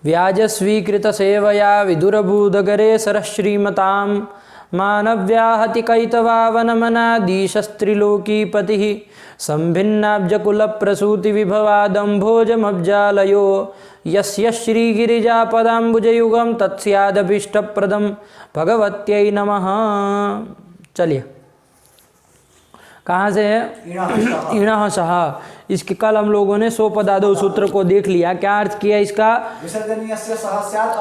व्याजस्वीकृत सेवया विदुरभूदगरे सरश्रीमतां मानव्याहति कैतवावनमनादीशस्त्रिलोकीपतिः संभिन्नाब्जकुलप्रसूतिविभवादम्भोजमब्जालयो यस्य श्रीगिरिजापदाम्बुजयुगं तत्स्यादभीष्टप्रदं भगवत्यै नमः। चलिए, कहाँ से है? ईणः सह। इसके कल हम लोगों ने सोपदादो सूत्र को देख लिया। क्या अर्थ किया इसका?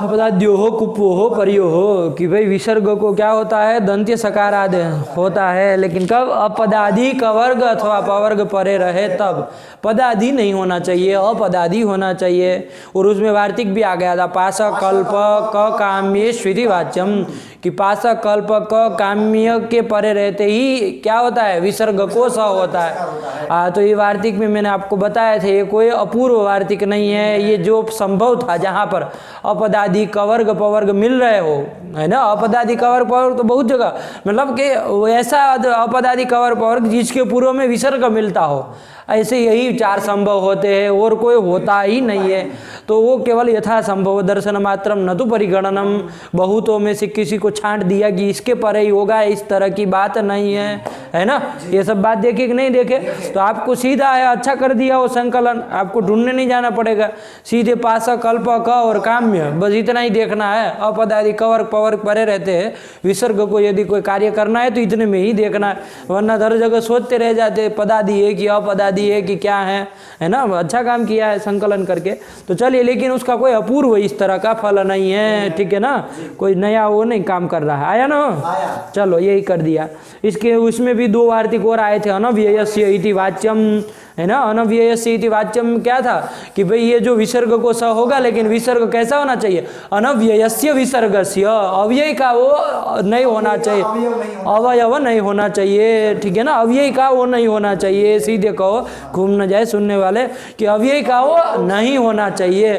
अपदाद्यो हो कुप्पो हो परियो हो, कि भाई विसर्ग को क्या होता है? दंत्य सकार आदि होता है, लेकिन कब? अपदादि कवर्ग अथवा अपवर्ग परे रहे तब। पदादि नहीं होना चाहिए, अपदादि होना चाहिए। और उसमें वार्तिक भी आ गया था, पास कल्प क काम्य स्वीति वाच्यम, कि पास कल्प क काम्य के परे रहते ही क्या होता है? विसर्ग को स होता है। तो ये वार्तिक में मैंने आपको बताया थे, ये कोई अपूर्व वार्तिक नहीं है। ये जो संभव था जहाँ पर अपदादि कवर्ग पवर्ग मिल रहे हो, है ना? अपदादि कवर्ग पवर्ग तो बहुत जगह, मतलब कि ऐसा अपदादि कवर्ग पवर्ग जिसके पूर्व में विसर्ग मिलता हो, ऐसे यही चार संभव होते हैं, और कोई होता ही नहीं है। तो वो केवल यथा संभव दर्शन मात्रम न तो परिगणनम, बहुतों में से किसी को छांट दिया कि इसके परे ही होगा, इस तरह की बात नहीं है ना? ये सब बात देखे कि नहीं देखे? तो आपको सीधा है, अच्छा कर दिया वो संकलन, आपको ढूंढने नहीं जाना पड़ेगा, सीधे पास कल्प क और काम्य, बस इतना ही देखना है। अपदादि कवर्ग पवर्ग परे रहते हैं, विसर्ग को यदि कोई कार्य करना है तो इतने में ही देखना है, वरना हर जगह सोचते रह जाते पदादि है कि अपदादि है कि क्या है ना? अच्छा काम किया है संकलन करके। तो चलिए, लेकिन उसका कोई अपूर्व इस तरह का फल नहीं है, ठीक है ना? कोई नया वो नहीं काम कर रहा है। आया ना? चलो, यही कर दिया। इसके उसमें भी दो वार्तिक और आए थे, अनव्ययस्य इति वाच्यम, है ना? अनव्ययस्य इति वाच्यम क्या था कि भाई ये जो विसर्ग को स होगा, लेकिन विसर्ग कैसा होना चाहिए? अनव्ययस्य विसर्गस्य, अव्यय का वो नहीं होना चाहिए, अवयव नहीं होना चाहिए, ठीक है ना? अव्यय का वो नहीं होना चाहिए। सीधे कहो, घूम न जाए सुनने वाले, कि अव्यय का वो नहीं होना चाहिए।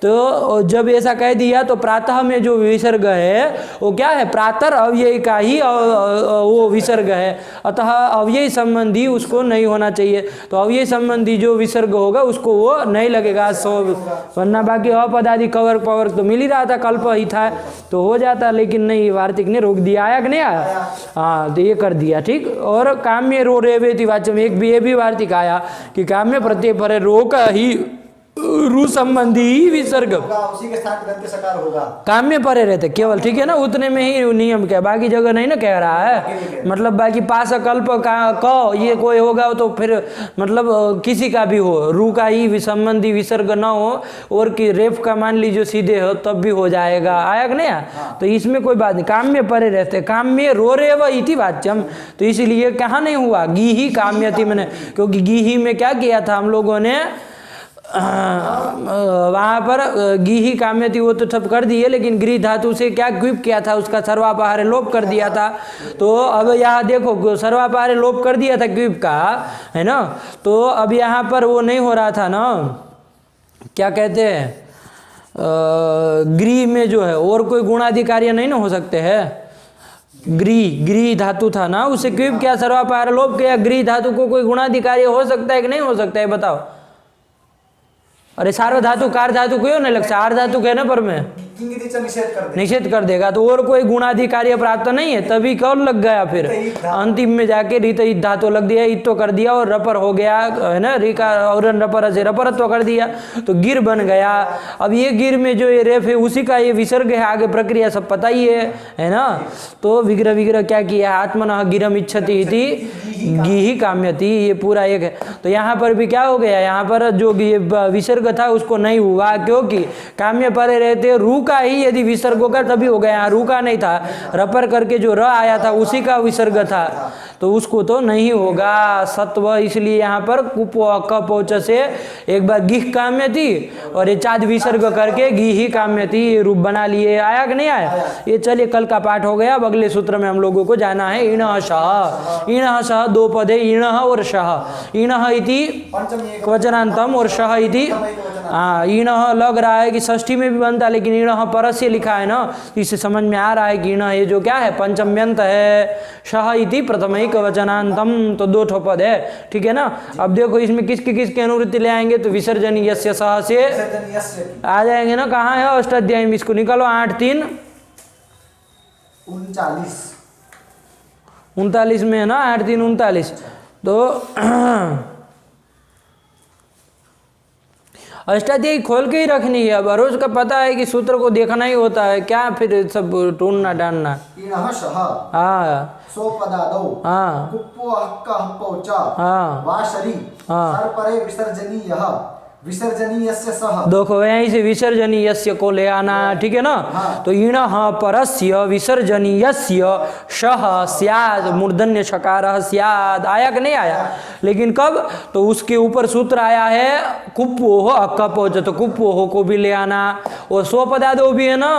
तो जब ऐसा कह दिया तो प्रातः में जो विसर्ग है वो क्या है? प्रातर अव्यय का ही वो विसर्ग है, अतः अव्यय संबंधी उसको नहीं होना चाहिए। तो अव्यय संबंधी जो विसर्ग होगा उसको वो नहीं लगेगा, वरना बाकी अपदादि कवर्ग पवर्ग तो मिल ही रहा था, कल्प ही था तो हो जाता, लेकिन नहीं, वार्तिक ने रोक दिया। आया कि नहीं आया? हाँ, तो ये कर दिया, ठीक। और काम्य रो रेवेति वाच्यम, एक भी ये भी वार्तिक आया कि काम्य प्रत्यय परे रोक ही रु संबंधी विसर्ग, उसी के साथ दंत्य सकार होगा, काम्य परे रहते केवल, ठीक है ना? उतने में ही नियम क्या, बाकी जगह नहीं ना कह रहा है। मतलब बाकी पास कल्प का क ये कोई होगा तो फिर मतलब किसी का भी हो, रू का ही संबंधी विसर्ग न हो, और कि रेफ का मान लीजिए सीधे हो तब भी हो जाएगा। आया कि नहीं? तो इसमें कोई बात नहीं, काम्य परे रहते। काम्य रोरेव इति वाच्यम, तो इसीलिए कहाँ नहीं हुआ? गीही काम्यति मैंने, क्योंकि गीही में क्या किया था हम लोगों ने? वहाँ पर गीही काम्यति वो तो सब कर दिए, लेकिन गृह धातु से क्या क्विप किया था? उसका सर्वापहार्य लोप कर दिया था। तो अब यहाँ देखो, सर्वापहार्य लोप कर दिया था क्विप का, है ना? तो अब यहाँ पर वो नहीं हो रहा था ना, क्या कहते हैं, गृह में जो है और कोई गुणाधिकार्य नहीं ना हो सकते हैं। गृह धातु था ना, उसे क्विप क्या सर्वापहार्य लोप किया। गृह धातु को कोई गुणाधिकार्य हो सकता है कि नहीं हो सकता है? बताओ। अरे सार्व धातु कार धातु क्यों नहीं लगता? सार धातु कहने पर में निषेध कर देगा, तो और कोई गुणाधिकार्य प्राप्त नहीं है, तभी कौन लग गया? फिर अंतिम में जाके रित धातु लग दिया, इत्तो कर दिया और रपर हो गया, है ना? रिका और रपर से रपरत्व कर दिया तो गिर बन गया। अब ये गिर में जो ये रेफ है उसी का ये विसर्ग है, आगे प्रक्रिया सब पता ही है ना? तो विग्रह विग्रह क्या किया? आत्मनः गिरम इच्छति इति गीही काम्यति, ये पूरा एक है। तो यहाँ पर भी क्या हो गया? यहाँ पर जो ये विसर्ग था उसको नहीं हुआ, क्योंकि काम्य परे रहते रू का ही यदि विसर्ग होगा तभी हो गया। यहाँ रू का नहीं था, रपर करके जो र आया था उसी का विसर्ग था, तो उसको तो नहीं होगा सत्व। इसलिए यहाँ पर कुप कपोच से एक बार गिह काम्य थी और ये चाद विसर्ग करके गिही काम्य थी, ये रूप बना लिए। आया कि नहीं आया? ये चलिए कल का पाठ हो गया। अब अगले सूत्र में हम लोगों को जाना है। इणः शः, इणः शः दो पद है, इणः और शः। इणः इति क्वचनान्तम और शः इति हाँ ईण लग रहा है कि षष्ठी में भी बनता है, लेकिन ईण परस्य लिखा है ना, तो इससे समझ में आ रहा है कि ईण ये जो क्या है पंचम्यंत है। शह इति प्रथमैक वचनांतम, तो 2 ठो पद है, ठीक है ना। अब देखो इसमें किसकी किसकी अनुवृत्ति ले आएंगे, तो विसर्जन यस्य सह से आ जाएंगे ना। कहाँ है अष्टाध्यायी में, इसको निकालो 8-3 39 में है ना, 8-3 39। तो अष्टाध्यायी खोल के ही रखनी है। अब रोज का पता है कि सूत्र को देखना ही होता है, क्या फिर सब ढूंढना डालना। हाँ सोपदादौ हाँ कुप्पो हक्का हप्पौ च हाँ वाशरी सर्परे विसर्जनीयः विसर्जनीयस्य सह। देखो यहीं से विसर्जनीयस्य को ले आना, ठीक है ना। तो ईण परस्य विसर्जनीयस्य शह स्याद मूर्धन्य शकारः स्याद, आया कि नहीं आया। लेकिन कब, तो उसके ऊपर सूत्र आया है कुप्पोह अक्कपोच, तो कुप्पोह को भी ले आना। और स्वपदादो भी है ना,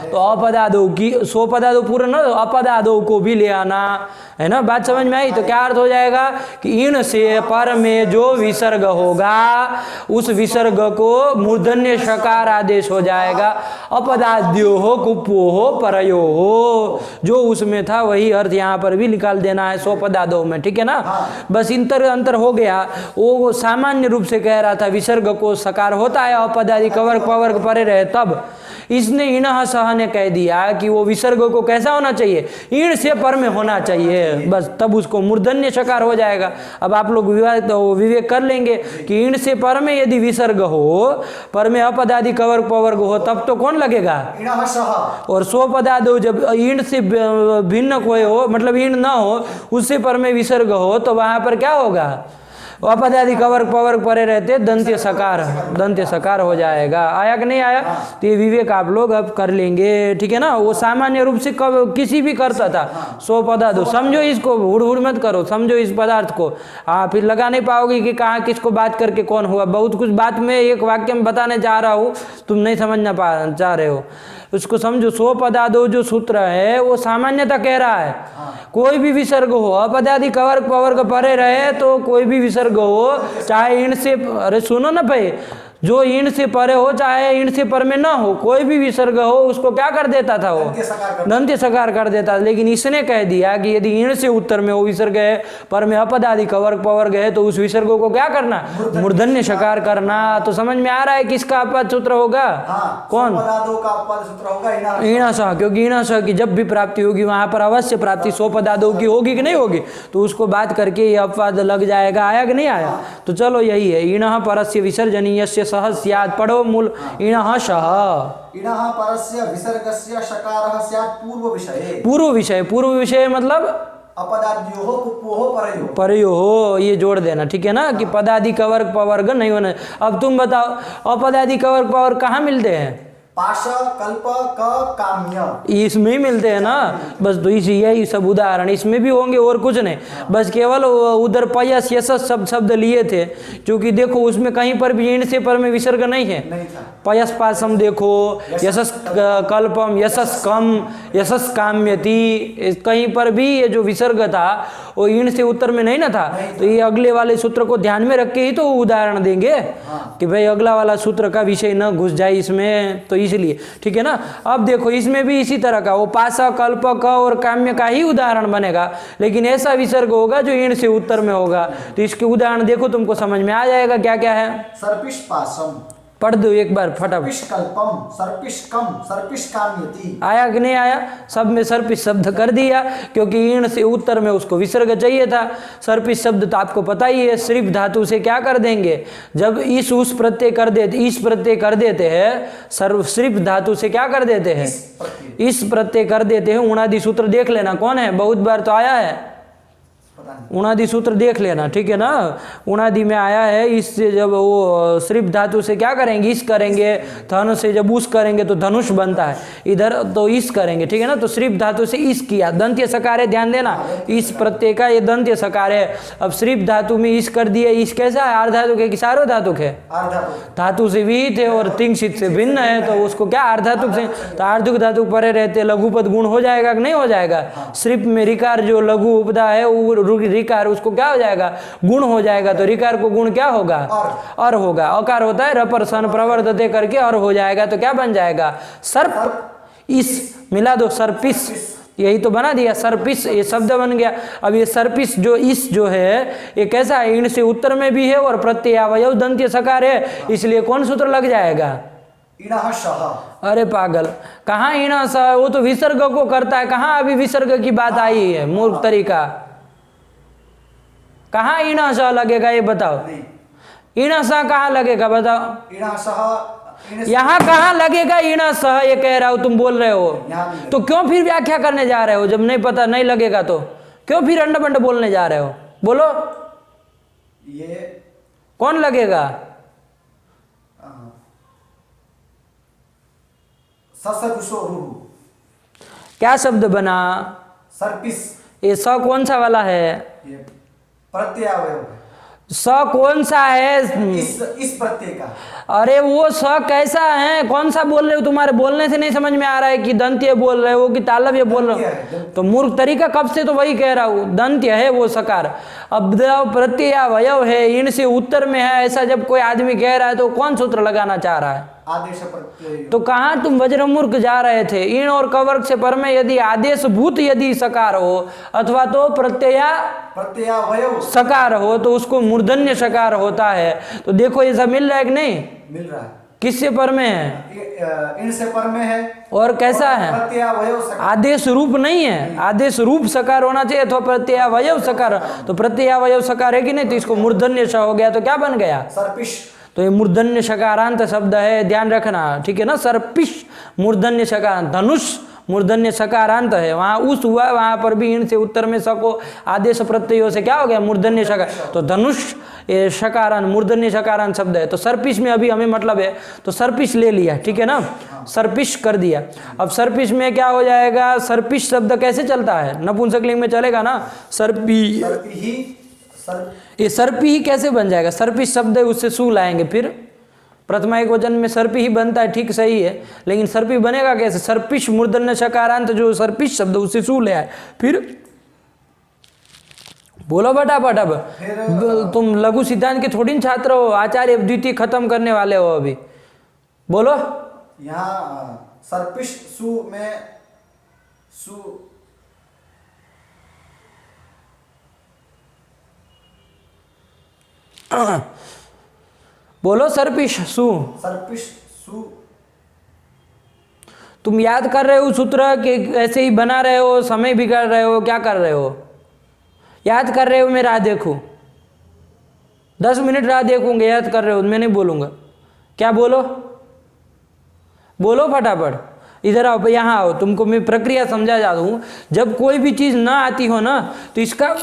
तो अपदादो की स्वपदादो पूरा ना, अपदादो को भी ले आना, है ना। बात समझ में आई। तो क्या अर्थ हो जाएगा कि ईण से पर में जो विसर्ग होगा उस विसर्ग को मूर्धन्य शकार आदेश हो जाएगा। अपदाद्यो हो कुप्पो हो परयो हो, जो उसमें था वही अर्थ यहाँ पर भी निकाल देना है स्वपदादो में, ठीक है ना। बस अंतर हो गया। वो सामान्य रूप से कह रहा था विसर्ग को सकार होता है, अपदादि कवर्ग पवर्ग परे रहे तब। इसने ईण सह ने कह दिया कि वो विसर्ग को कैसा होना चाहिए, ईण से पर में होना चाहिए, बस तब उसको मूर्धन्य शकार हो जाएगा। अब आप लोग विवेक कर लेंगे कि ईण से पर में यदि विसर्ग हो, पर में अपदादि कवर्ग पवर्ग हो, तब तो कौन लगेगा, और स्वपदादो जब ईण से भिन्न कोई हो, मतलब ईण ना हो, उससे पर में विसर्ग हो, तो वहां पर क्या होगा, अपदादि कवर्ग पवर्ग परे रहते दंत्य सकार हो जाएगा। आया कि नहीं आया। तो ये विवेक आप लोग अब कर लेंगे, ठीक है ना। वो सामान्य रूप से कब किसी भी करता था स्वपदादो, समझो इसको, हुड़ मत करो, समझो इस पदार्थ को। हाँ फिर लगा नहीं पाओगे कि कहाँ किसको बात करके कौन हुआ। बहुत कुछ बात में एक वाक्य में बताने जा रहा हूँ, तुम नहीं समझना चाह रहे हो, उसको समझो। स्वपदादो जो सूत्र है वो सामान्यता कह रहा है, कोई भी विसर्ग हो, अपदादि कवर्ग पवर्ग परे रहे तो कोई भी विसर्ग हो, चाहे ईण से, अरे सुनो ना भाई, जो ईण से परे हो चाहे ईण से पर में ना हो, कोई भी विसर्ग हो उसको क्या कर देता था, वो दंत्य सकार कर देता। लेकिन इसने कह दिया कि यदि ईण से उत्तर में वो विसर्ग है, पर में अपदादि कवर्ग पवर्ग है, तो उस विसर्ग को क्या करना, मूर्धन्य सकार करना। तो समझ में आ रहा है किसका अपवाद सूत्र होगा, कौन, ईण सह, क्योंकि ईण सह की जब भी प्राप्ति होगी वहां पर अवश्य प्राप्ति स्वपदादो की होगी कि नहीं होगी, तो उसको बात करके ये अपवाद लग जाएगा। आया कि नहीं आया। तो चलो यही है, ईण परस्य विसर्जनीयस्य सह स्यात्, पढ़ो मूल ईण सह। ईण परस्य विसर्गस्य शकारः स्यात् पूर्व विषय मतलब अपदाद्यो हो कुप्पो हो परयो हो, ये जोड़ देना, ठीक है ना, कि पदादि कवर्ग पवर्ग नहीं होना। अब तुम बताओ अपदादि कवर्ग पवर्ग कहाँ मिलते हैं, पाश कल्प क काम्य, इसमें ही मिलते हैं ना। बस तो यही सब उदाहरण इसमें भी होंगे और कुछ नहीं, बस केवल उधर पयस यशस शब्द लिए थे, क्योंकि देखो उसमें कहीं पर भी ईण से पर में विसर्ग नहीं है। पयस पासम देखो, यशस कल्पम, यशस कम, यशस काम्यति, कहीं पर भी ये जो विसर्ग था वो ईण से उत्तर में नहीं ना था। तो ये अगले वाले सूत्र को ध्यान में रख के ही तो उदाहरण देंगे कि भाई अगला वाला सूत्र का विषय न घुस जाए इसमें, तो इसलिए, ठीक है ना। अब देखो इसमें भी इसी तरह का वो पासा कल्प क और काम्य का ही उदाहरण बनेगा, लेकिन ऐसा विसर्ग होगा जो ईण से उत्तर में होगा। तो इसके उदाहरण देखो, तुमको समझ में आ जाएगा क्या क्या है। सर्पिश पासम, पढ़ दो एक बार फटाफट। सर्पिश कल्पम, सर्पिश कम, सर्पिश काम्यति, आया कि नहीं आया। सब में सर्पिश शब्द कर दिया, क्योंकि ईण से उत्तर में उसको विसर्ग चाहिए था। सर्पिश शब्द तो आपको पता ही है, श्रीप धातु से क्या कर देंगे, जब इस उस प्रत्यय कर देते, इस प्रत्यय कर देते हैं, श्रीप धातु से क्या कर देते हैं, इस प्रत्यय कर देते हैं। उणादि सूत्र देख लेना कौन है, बहुत बार तो आया है, उणादि सूत्र देख लेना, ठीक है ना। उणादि में आया है, इससे जब वो श्रीप धातु से क्या करेंगे, इस करेंगे, धनुष से जब उस करेंगे तो धनुष बनता है, इधर तो इस करेंगे, ठीक है ना। तो श्रीप धातु से इस किया, दंत्य सकार है, ध्यान देना, इस प्रत्यय का ये दंत्य सकार है। अब श्रीप धातु में इस कर दिया, इस कैसा है, आर्ध धातु के कि सार्व धातु है, धातु से विहित है और तिंगसित से भिन्न है, तो उसको क्या आर्धातुक से, तो आर्धुक धातु परे रहते लघुपद गुण हो जाएगा कि नहीं हो जाएगा। श्रीप में रिकार जो लघु उपदा है वो रिकार, उसको क्या हो जाएगा, गुण हो जाएगा। तो रिकार को गुण क्या होगा, और होगा। अकार होता है रपर सन प्रवर्धते करके और हो जाएगा, तो क्या बन जाएगा, सर्प इस, मिला दो सर्पिस, यही तो बना दिया सर्पिस, ये शब्द बन गया। अब ये सर्पिस जो इस जो है ये कैसा है, इन से उत्तर में भी है और प्रत्ययावयव दंत्य सकार है, इसलिए कौन सूत्र लग जाएगा, इणः शः। अरे पागल, कहाँ इणः सः, वो तो विसर्ग को करता है, कहाँ अभी विसर्ग की बात आई है, मूर्ख तरीका, कहाँ इणः सः लगेगा ये बताओ, इणः सः कहाँ लगेगा बताओ, इणः सः, यहाँ कहाँ लगेगा इणः सः, ये कह रहा हो तुम बोल रहे हो, तो क्यों फिर व्याख्या करने जा रहे हो, जब नहीं पता नहीं लगेगा तो क्यों फिर अंड बंड बोलने जा रहे हो, बोलो ये कौन लगेगा, ससरुषो रुः, क्या शब्द बना, सर्पिस, ये स कौन सा वाला है, ये प्रत्ययावयव है, स कौन सा है, इस प्रत्यय का, अरे वो स कैसा है, कौन सा बोल रहे हो, तुम्हारे बोलने से नहीं समझ में आ रहा है कि दंत्य बोल रहे हो कि तालव्य बोल रहे हो, तो मूर्ख तरीका कब से तो वही कह रहा हूँ, दंत्य है वो सकार। अब प्रत्ययावयव है, इन से उत्तर में है, ऐसा जब कोई आदमी कह रहा है तो कौन सूत्र लगाना चाह रहा है, आदेश प्रत्यय। तो कहाँ तुम वज्रमूर्ख जा रहे थे, इन और कवर्ग से पर में यदि आदेश भूत यदि सकार हो अथवा तो प्रत्ययावयव सकार हो तो उसको मूर्धन्य सकार होता है। तो देखो ये सब मिल रहा है कि नहीं, मिल रहा है, किससे पर में है, इन से पर में है, और कैसा है, प्रत्ययावयव सकार, आदेश रूप नहीं है, आदेश रूप सकार होना चाहिए अथवा प्रत्ययावयव सकार, तो प्रत्ययावयव सकार है कि नहीं, तो इसको मूर्धन्य स हो गया, तो क्या बन गया, सर्पिश, तो ये मूर्धन्य सकारांत शब्द है, ध्यान रखना, ठीक है ना, सर्पिश मूर्धन्य सकारांत, धनुष मूर्धन्य सकारांत है, वहाँ उस हुआ, वहाँ पर भी इन से उत्तर में स को आदेश प्रत्ययों से क्या हो गया, मूर्धन्य सकार, तो धनुष ये सकारांत मूर्धन्य सकारांत शब्द है, तो सर्पिश में अभी हमें मतलब है, तो सर्पिश ले लिया, ठीक है ना, सर्पिश कर दिया। अब सर्पिश में क्या हो जाएगा, सर्पिश शब्द कैसे चलता है, नपुंसकलिंग में चलेगा ना, सर्पी, ये सर्पी ही कैसे बन जाएगा, सर्पिश शब्द है उससे सू लाएंगे, फिर प्रथमा एक वचन में सर्पी ही बनता है, ठीक सही है, लेकिन सर्पी बनेगा कैसे, सर्पिश मूर्धन्य सकारांत जो सर्पिश शब्द उससे सू ले आए, फिर बोलो फटाफट। अब तुम लघु सिद्धांत के थोड़ी छात्र हो, आचार्य द्वितीय खत्म करने वाले हो अभी, बोलो। यहाँ सर्पिश सु में सु बोलो सर्पिश सु, सर्पिश सु, तुम याद कर रहे हो सूत्र कि ऐसे ही बना रहे हो, समय बिगाड़ रहे हो, क्या कर रहे हो, याद कर रहे हो, मैं राह देखूं 10 मिनट राह देखूंगा, याद कर रहे हो, मैं नहीं बोलूंगा, क्या बोलो, बोलो फटाफट, इधर आओ, यहाँ आओ, तुमको मैं प्रक्रिया समझा जा दूँ। जब कोई भी चीज़ ना आती हो ना तो इसका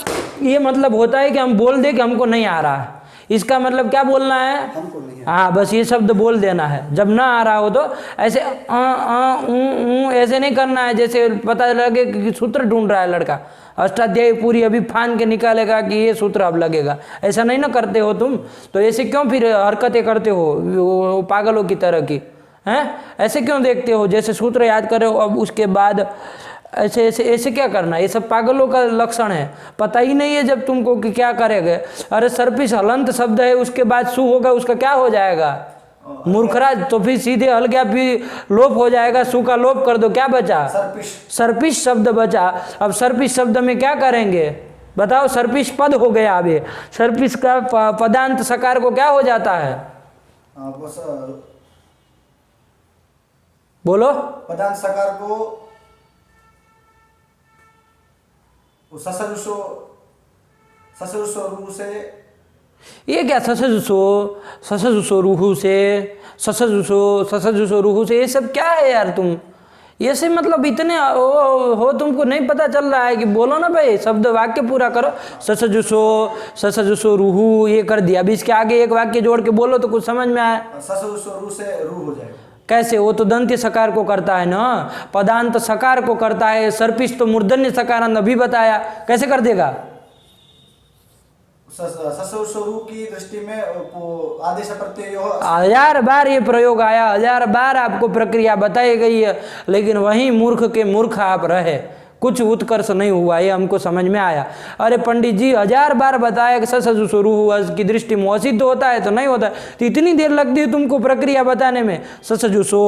ये मतलब होता है कि हम बोल दे कि हमको नहीं आ रहा है, इसका मतलब क्या बोलना है, हमको नहीं है, हाँ बस ये शब्द बोल देना है। जब ना आ रहा हो तो ऐसे ऐसे नहीं करना है, जैसे पता लगे कि सूत्र ढूंढ रहा है लड़का, अष्टाध्यायी पूरी अभी फान के निकालेगा कि ये सूत्र अब लगेगा, ऐसा नहीं ना करते हो तुम, तो ऐसे क्यों फिर हरकतें करते हो पागलों की तरह की, हैं, ऐसे क्यों देखते हो, जैसे सूत्र याद कर रहे हो अब उसके बाद ऐसे ऐसे ऐसे क्या करना, ये सब पागलों का लक्षण है, पता ही नहीं है जब तुमको कि क्या करेंगे। अरे सर्पिश हलंत शब्द है, उसके बाद सु होगा, उसका क्या हो जाएगा, मूर्खराज, तो फिर सीधे हल गया, फिर लोप हो जाएगा, सु का लोप कर दो, क्या बचा, सर्पिश शब्द बचा। अब सर्पिश शब्द में क्या करेंगे बताओ, सर्पिश पद हो गया, अब ये सर्पिश का पदांत सकार को क्या हो जाता है, बोलो, पदांत सकार को ससरुषो रूह से, ये क्या ससजुसो रूहू से, ससजुसो रूहू से, ये सब क्या है यार तुम, ये से मतलब इतने हो तुमको नहीं पता चल रहा है कि बोलो ना भाई, शब्द वाक्य पूरा करो, ससजुसो रूहू, ये कर दिया, अभी इसके आगे एक वाक्य जोड़ के बोलो तो कुछ समझ में आए, ससरुषो रूह से रूह हो जाएगा, कैसे, वो तो दंत्य सकार को करता है ना, पदांत सकार को करता है, सर्पिश तो मूर्धन्य सकारांत अभी बताया, कैसे कर देगा, ससुर की दृष्टि में आदेश प्रत्यय 1000 बार ये प्रयोग आया, 1000 बार आपको प्रक्रिया बताई गई है, लेकिन वहीं मूर्ख के मूर्ख आप रहे, कुछ उत्कर्ष नहीं हुआ, ये हमको समझ में आया। अरे पंडित जी 1000 बार बताया कि ससजुसोरूहु की दृष्टि में असिद्ध होता है तो नहीं होता है, तो इतनी देर लगती है तुमको प्रक्रिया बताने में। ससजुसोरूहु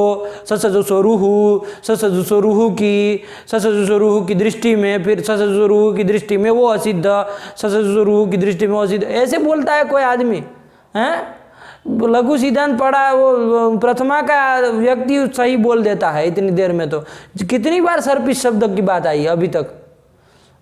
की दृष्टि में, फिर ससजुसोरूहु की दृष्टि में वो असिद्ध, ससजुसोरूहु की दृष्टि में असिद्ध, ऐसे बोलता है कोई आदमी हैं? लघु सिद्धांत पढ़ा वो प्रथमा का व्यक्ति सही बोल देता है इतनी देर में। तो कितनी बार सर्पिस शब्द की बात आई अभी तक,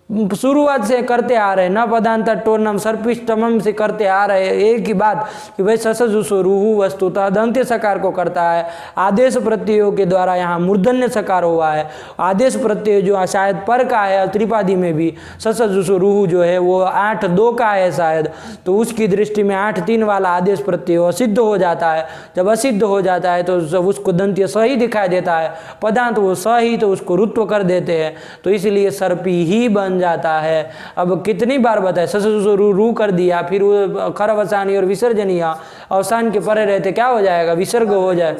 शुरुआत से करते आ रहे, न पदांत टोर्नम सर्पिष्टमम से करते आ रहे एक ही बात कि भाई ससजुसोरूहु वस्तुतः दंत्य सकार को करता है। आदेश प्रत्ययों के द्वारा यहाँ मूर्धन्य सकार हुआ है। आदेश प्रत्यय जो शायद पर का है, त्रिपादी में भी ससजुसोरूहु जो है वो 8-2 का है शायद, तो उसकी दृष्टि में 8-3 वाला आदेश प्रत्यय असिद्ध हो जाता है। जब असिद्ध हो जाता है तो उसको दंत्य सही दिखाई देता है, पदांत वो सही तो उसको रुत्व कर देते हैं, तो इसलिए सर्पी ही बन जाता है। अब कितनी बार बताए, ससजुसोरूहु कर दिया, फिर वो खरवसानी और विसर्जनीय अवसान के परे रहते क्या हो जाएगा, विसर्ग हो जाए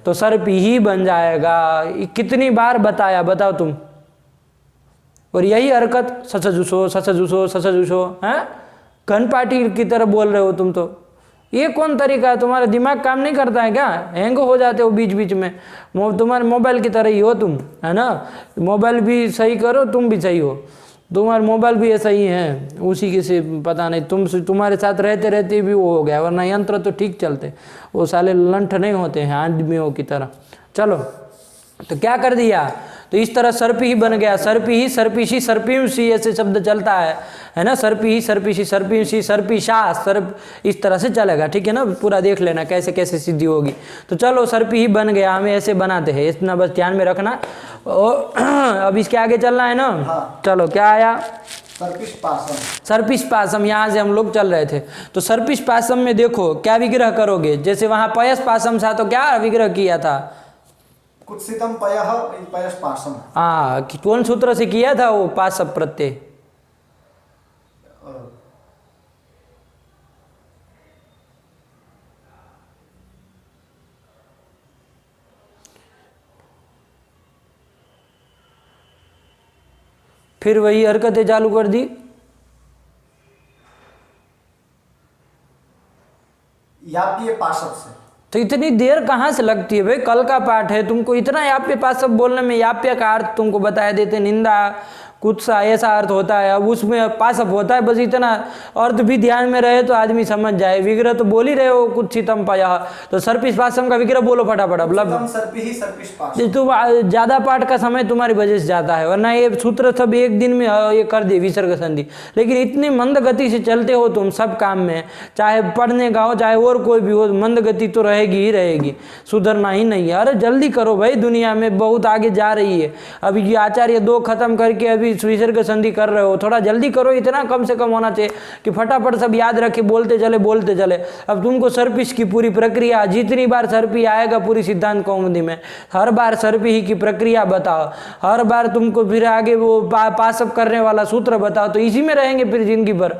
तो सर्पी ही बन जाएगा। कितनी बार बताया बताओ तुम? और यही हरकत ससजुसो हैं, घनपाटी की तरह बोल रहे हो तुम। तो ये कौन तरीका है? तुम्हारा दिमाग काम नहीं करता है क्या? हैंग हो जाते हो बीच बीच में, तुम्हारे मोबाइल की तरह ही हो तुम, है ना? मोबाइल भी सही करो, तुम भी सही हो, तुम्हारे मोबाइल भी ऐसा ही है, उसी के से पता नहीं तुम्हारे साथ रहते रहते भी वो हो गया, वरना यंत्र तो ठीक चलते, वो साले लंठ नहीं होते हैं आदमियों की तरह। चलो तो क्या कर दिया, तो इस तरह सर्पी ही बन गया। सर्पी ही, सर्पिशी, सर्पिंसी ऐसे शब्द चलता है ना? सर्पी ही, सर्पिशी, सर्पिंसी, सर्पिशा, सर्प, इस तरह से चलेगा। ठीक है ना? पूरा देख लेना कैसे कैसे सिद्धि होगी। तो चलो सर्पी ही बन गया, हमें ऐसे बनाते हैं, इतना बस ध्यान में रखना। अब इसके आगे चलना है ना? हाँ। चलो क्या आया? सर्पिश पासम, यहाँ से हम लोग चल रहे थे। तो सर्पिश पासम में देखो क्या विग्रह करोगे, जैसे वहां पयस पासम था तो क्या विग्रह किया था? कुत्सितम पयः पयस पासम। हाँ, कौन सूत्र से किया था वो पासप प्रत्यय? फिर वही हरकतें चालू कर दी। याप्य पाशव से। तो इतनी देर कहाँ से लगती है भाई? कल का पाठ है, तुमको इतना याप्य पाशव बोलने में, याप्य का अर्थ तुमको बताया देते, निंदा कुत्सा ऐसा अर्थ होता है, अब उसमें पाशव होता है, बस इतना अर्थ भी ध्यान में रहे तो आदमी समझ जाए। विग्रह तो बोल ही रहे हो कुत्सितम पयः, तो सर्पिश पाशम का विग्रह बोलो फटाफट। तो ज्यादा पाठ का समय तुम्हारी वजह से जाता है, वरना ये सूत्र सब एक दिन में ये कर दिए विसर्ग संधि। लेकिन इतनी मंद गति से चलते हो तुम सब काम में, चाहे पढ़ने का हो चाहे और कोई भी हो, मंद गति तो रहेगी ही रहेगी, सुधरना ही नहीं है। अरे जल्दी करो भाई, दुनिया में बहुत आगे जा रही है। अभी ये आचार्य 2 खत्म करके अभी विसर्ग संधि कर रहे हो, थोड़ा जल्दी करो। इतना कम से कम होना चाहिए कि फटाफट सब याद रखे, बोलते चले। अब तुमको सर्पिश की पूरी प्रक्रिया, जितनी बार सर्पी आएगा पूरी सिद्धांत कौमुदी में, हर बार सर्पी ही की प्रक्रिया बताओ, हर बार तुमको फिर आगे वो पासप करने वाला सूत्र बताओ, तो इसी में रहेंगे फिर जिंदगी भर,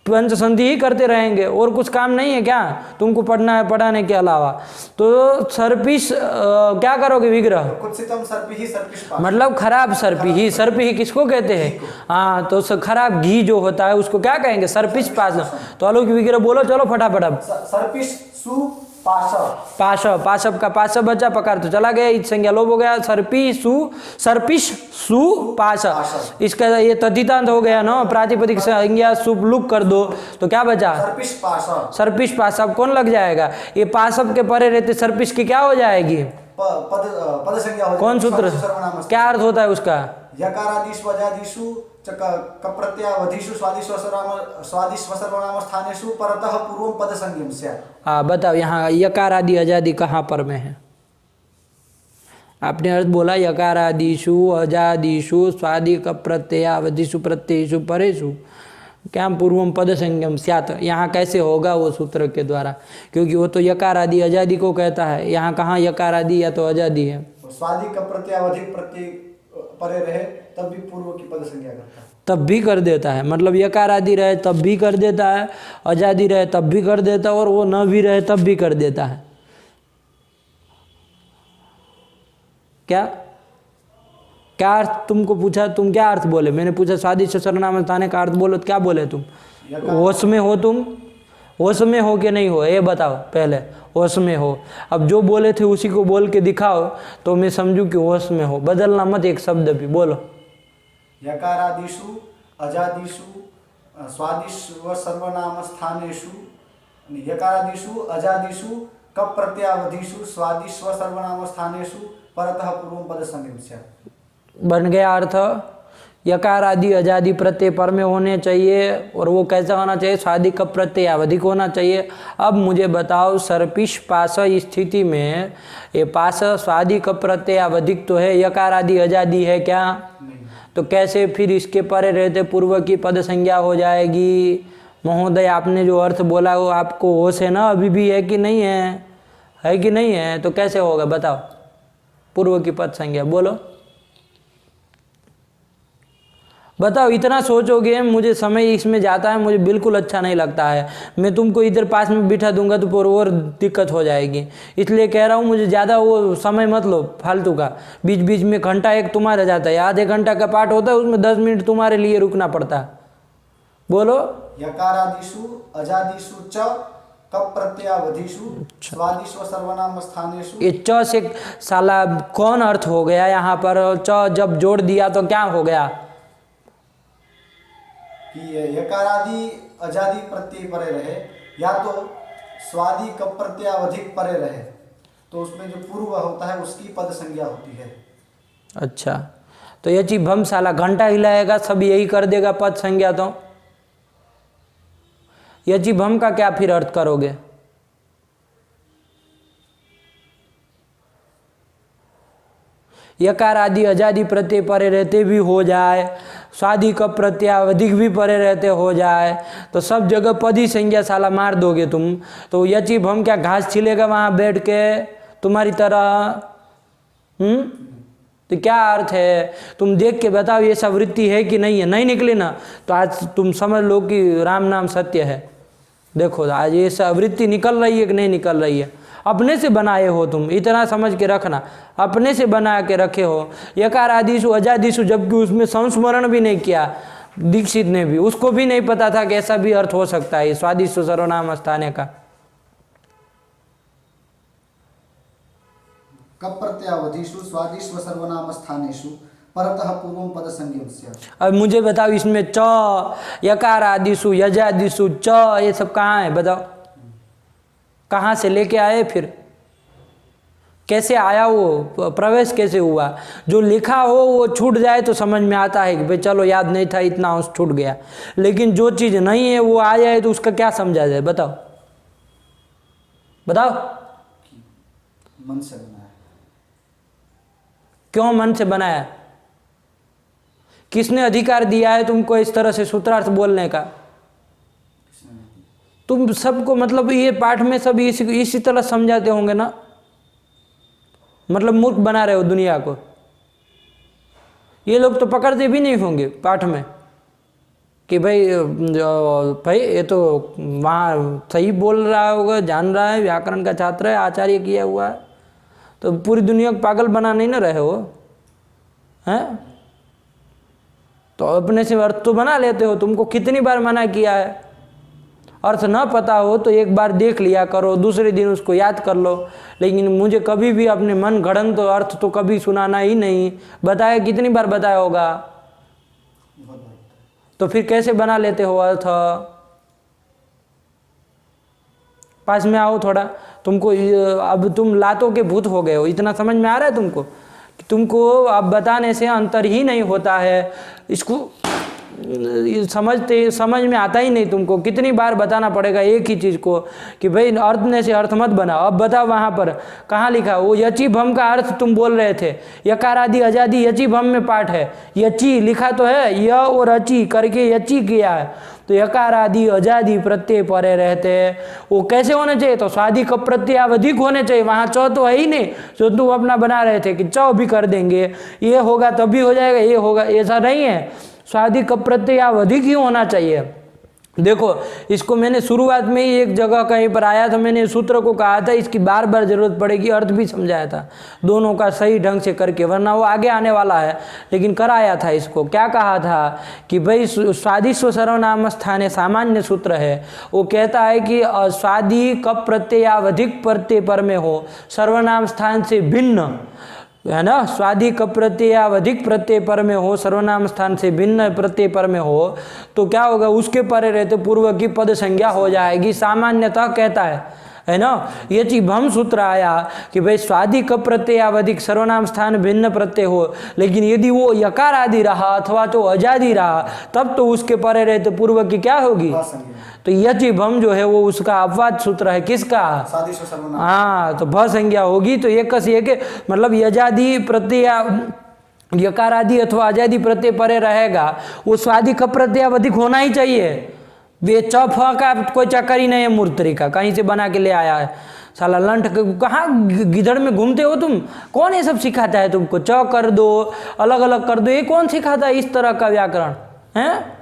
पंच संधि ही करते रहेंगे, और कुछ काम नहीं है क्या तुमको पढ़ना है पढ़ाने के अलावा? तो सर्पिश क्या करोगे विग्रह? कुत्सितम सर्पिही सर्पिश पासम, मतलब खराब सर्पी ही। सर्पी ही किसको कहते हैं? हाँ, तो खराब घी जो होता है उसको क्या कहेंगे? सर्पिश पासम। तो अलौकिक विग्रह बोलो चलो फटाफट। अब सर्पिश सु पाशव, पाशव का पाशव बचा, पकार तो चला गया, इस संज्ञा लोप हो गया। सर्पिश सु पाशव, इसका ये तद्धितांत हो गया ना, प्रातिपदिक संज्ञा सुप लुक कर दो तो क्या बचा? सर्पिश पाशव। कौन लग जाएगा? ये पाशव के परे रहते सर्पिश की क्या हो जाएगी? पद संज्ञा हो। कौन सूत्र? क्या अर्थ होता है उसका? यकारादिषु अजादिषु कप्रत्ययावधिषु स्वादिष्व सर्वनाम स्थानेषु परतः पूर्वं पद संज्ञम स्यात्। हाँ बताओ, यहाँ यकार आदि अजादि कहाँ पर में है? आपने अर्थ बोला यकारादिषु अजादिषु स्वादि कप्रत्ययावधिषु प्रत्ययेषु परेषु क्या पूर्वम पद संज्ञम स्यात्। यहाँ कैसे होगा वो सूत्र के द्वारा? क्योंकि वो तो यकार आदि अजादि को कहता है, यहाँ कहाँ यकार आदि या तो अजादि है। स्वादि कप्रत्ययावधि प्रत्यय परे रहे तब भी पूर्व की पद संज्ञा करता है, तब भी कर देता है। मतलब यकार आदि रहे तब भी कर देता है, अजादि रहे तब भी कर देता है, और वो न भी रहे तब भी कर देता है। क्या क्या अर्थ तुमको पूछा, तुम क्या अर्थ बोले? मैंने पूछा स्वादिष्ट सर्वनाम स्थाने का अर्थ बोलो, तो क्या बोले तुम? होश में हो तुम? होश में हो कि नहीं हो ये बताओ पहले। होश में हो। अब जो बोले थे उसी को बोल के दिखाओ तो मैं समझूं कि होश में हो। बदलना मत एक शब्द भी। बोलो। यकारादिषु अजादिषु स्वादिष्ट व सर्वनाम स्थानेषु, यकारादिषु अजादिषु कप प्रत्यावधिषु स्वादिष्ट व सर्वनाम स्थानेषु परतः पूर्वं पद संज्ञम स्यात्। बन गया अर्थ। यकार आदि अजादि प्रत्यय पर में होने चाहिए, और वो कैसा होना चाहिए? स्वादि का प्रत्यय आवधिक होना चाहिए। अब मुझे बताओ सर्पिश पास स्थिति में ये पास स्वादि का प्रत्यय आवधिक तो है, यकार आदि अजादि है क्या? तो कैसे फिर इसके परे रहते पूर्व की पद संज्ञा हो जाएगी? महोदय आपने जो अर्थ बोला वो आपको होश है ना? अभी भी है कि नहीं है? है कि नहीं है? तो कैसे होगा बताओ पूर्व की पद संज्ञा? बोलो बताओ। इतना सोचोगे मुझे समय इसमें जाता है, मुझे बिल्कुल अच्छा नहीं लगता है। मैं तुमको इधर पास में बिठा दूंगा तो और दिक्कत हो जाएगी, इसलिए कह रहा हूँ मुझे ज़्यादा वो समय मत लो फालतू का। बीच बीच में घंटा एक तुम्हारा जाता है, आधे घंटा का पाठ होता है, उसमें 10 मिनट तुम्हारे लिए रुकना पड़ता है। बोलो। यकारादिषु अजादिषु च कप प्रत्यावधिषु स्वादिष्ट व सर्वनाम स्थानेषु। ये च से साला कौन अर्थ हो गया यहाँ पर? च जब जोड़ दिया तो क्या हो गया? कि यकारादि अजादि प्रत्यय परे रहे, या तो स्वादि कप प्रत्यावधिक परे रहे, तो उसमें जो पूर्व होता है उसकी पद संज्ञा होती है। अच्छा, तो ये चीज भम साला घंटा हिलाएगा सब यही कर देगा पद संज्ञा। तो ये चीज भम का क्या फिर अर्थ करोगे? यकार आदि अजादि प्रत्यय परे रहते भी हो जाए, स्वादि का प्रत्यावधिक भी परे रहते हो जाए, तो सब जगह पद ही संज्ञा साला मार दोगे तुम। तो यची भम क्या घास छिलेगा वहां बैठ के तुम्हारी तरह? तो क्या अर्थ है? तुम देख के बताओ ये सब वृत्ति है कि नहीं है। नहीं निकली ना तो आज तुम समझ लो कि राम नाम सत्य है। देखो आज ये सब वृत्ति निकल रही है कि नहीं निकल रही है? अपने से बनाए हो तुम, इतना समझ के रखना, अपने से बना के रखे हो। यकार आदिशु अजादिशु, जबकि उसमें संस्मरण भी नहीं किया दीक्षित ने भी, उसको भी नहीं पता था कि ऐसा भी अर्थ हो सकता है स्वादिष्ट सर्वनाम स्थाने का। कप प्रत्यावधिषु स्वादिष्ट व सर्वनाम स्थानेषु परतः पूर्वं पद संज्ञम स्यात्। अब मुझे बताओ इसमें च यकार आदिशु यजादिशु च ये सब कहाँ है? बताओ कहाँ से लेके आए? फिर कैसे आया? वो प्रवेश कैसे हुआ? जो लिखा हो वो छूट जाए तो समझ में आता है कि भाई चलो याद नहीं था इतना उस छूट गया, लेकिन जो चीज़ नहीं है वो आ जाए तो उसका क्या समझा जाए? बताओ बताओ। मन से बनाया। क्यों मन से बनाया? किसने अधिकार दिया है तुमको इस तरह से सूत्रार्थ बोलने का? तुम सबको मतलब ये पाठ में सब इसी तरह समझाते होंगे ना, मतलब मूर्ख बना रहे हो दुनिया को। ये लोग तो पकड़ते भी नहीं होंगे पाठ में कि भाई ये तो वहाँ सही बोल रहा होगा, जान रहा है, व्याकरण का छात्र है, आचार्य किया हुआ है, तो पूरी दुनिया को पागल बना नहीं ना रहे हो हैं? तो अपने से अर्थ तो बना लेते हो। तुमको कितनी बार मना किया है? अर्थ ना पता हो तो एक बार देख लिया करो, दूसरे दिन उसको याद कर लो, लेकिन मुझे कभी भी अपने मन गढ़ंत तो अर्थ तो कभी सुनाना ही नहीं। बताया कितनी बार बताया होगा? तो फिर कैसे बना लेते हो अर्थ? पास में आओ थोड़ा। तुमको अब तुम लातों के भूत हो गए हो, इतना समझ में आ रहा है तुमको कि तुमको अब बताने से अंतर ही नहीं होता है। इसको समझ में आता ही नहीं तुमको। कितनी बार बताना पड़ेगा एक ही चीज़ को कि भाई अर्थ ने से अर्थ मत बनाओ। अब बताओ वहाँ पर कहाँ लिखा? वो यची भम का अर्थ तुम बोल रहे थे, यकार आदि अजादि यची भम में पाठ है, यची लिखा तो है, य और अची करके यची किया है, तो यकार आदि अजादि प्रत्यय परे रहते हैं। वो कैसे होने चाहिए? तो स्वादि का प्रत्यय अधिक होने चाहिए। वहाँ चौ तो है ही नहीं, जो तुम अपना बना रहे थे कि चौ भी कर देंगे, ये होगा तभी हो जाएगा, ये होगा, ऐसा नहीं है। स्वादि का प्रत्यय अधिक ही होना चाहिए। देखो इसको मैंने शुरुआत में ही एक जगह कहीं पर आया था, मैंने सूत्र को कहा था इसकी बार बार जरूरत पड़ेगी, अर्थ भी समझाया था दोनों का सही ढंग से करके, वरना वो आगे आने वाला है, लेकिन कराया था इसको। क्या कहा था कि भाई स्वादिस्व सर्वनाम स्थाने सामान्य सूत्र है, वो कहता है कि स्वादि कब प्रत्यय या अधिक प्रत्यय पर में हो सर्वनाम स्थान से भिन्न, है ना, स्वादि कप प्रत्यय या अधिक प्रत्यय पर में हो सर्वनाम स्थान से भिन्न प्रत्यय पर में हो तो क्या होगा, उसके परे रहते पूर्व की पद संज्ञा हो जाएगी, सामान्यतः कहता है ना। ये चीज भम सूत्र आया कि भाई स्वादि कप प्रत्यय या अधिक सर्वनाम स्थान भिन्न प्रत्यय हो, लेकिन यदि वो यकार आदि रहा अथवा तो अजादि रहा तब तो उसके परे रहते पूर्व की क्या होगी, तो यह भम जो है वो उसका अपवाद सूत्र है, किसका, हाँ, तो भ संज्ञा होगी। तो एक मतलब यजादि प्रत्यय यकार आदि अथवा अजादि प्रत्यय परे रहेगा, वो स्वादि कप प्रत्यय अधिक होना ही चाहिए। वे च फ का कोई चक्कर ही नहीं है, मूर्तरी का कहीं से बना के ले आया है साला लंठ। कहाँ गिधड़ में घूमते हो तुम, कौन ये सब सिखाता है तुमको, च कर दो अलग अलग कर दो, ये कौन सिखाता है इस तरह का व्याकरण है।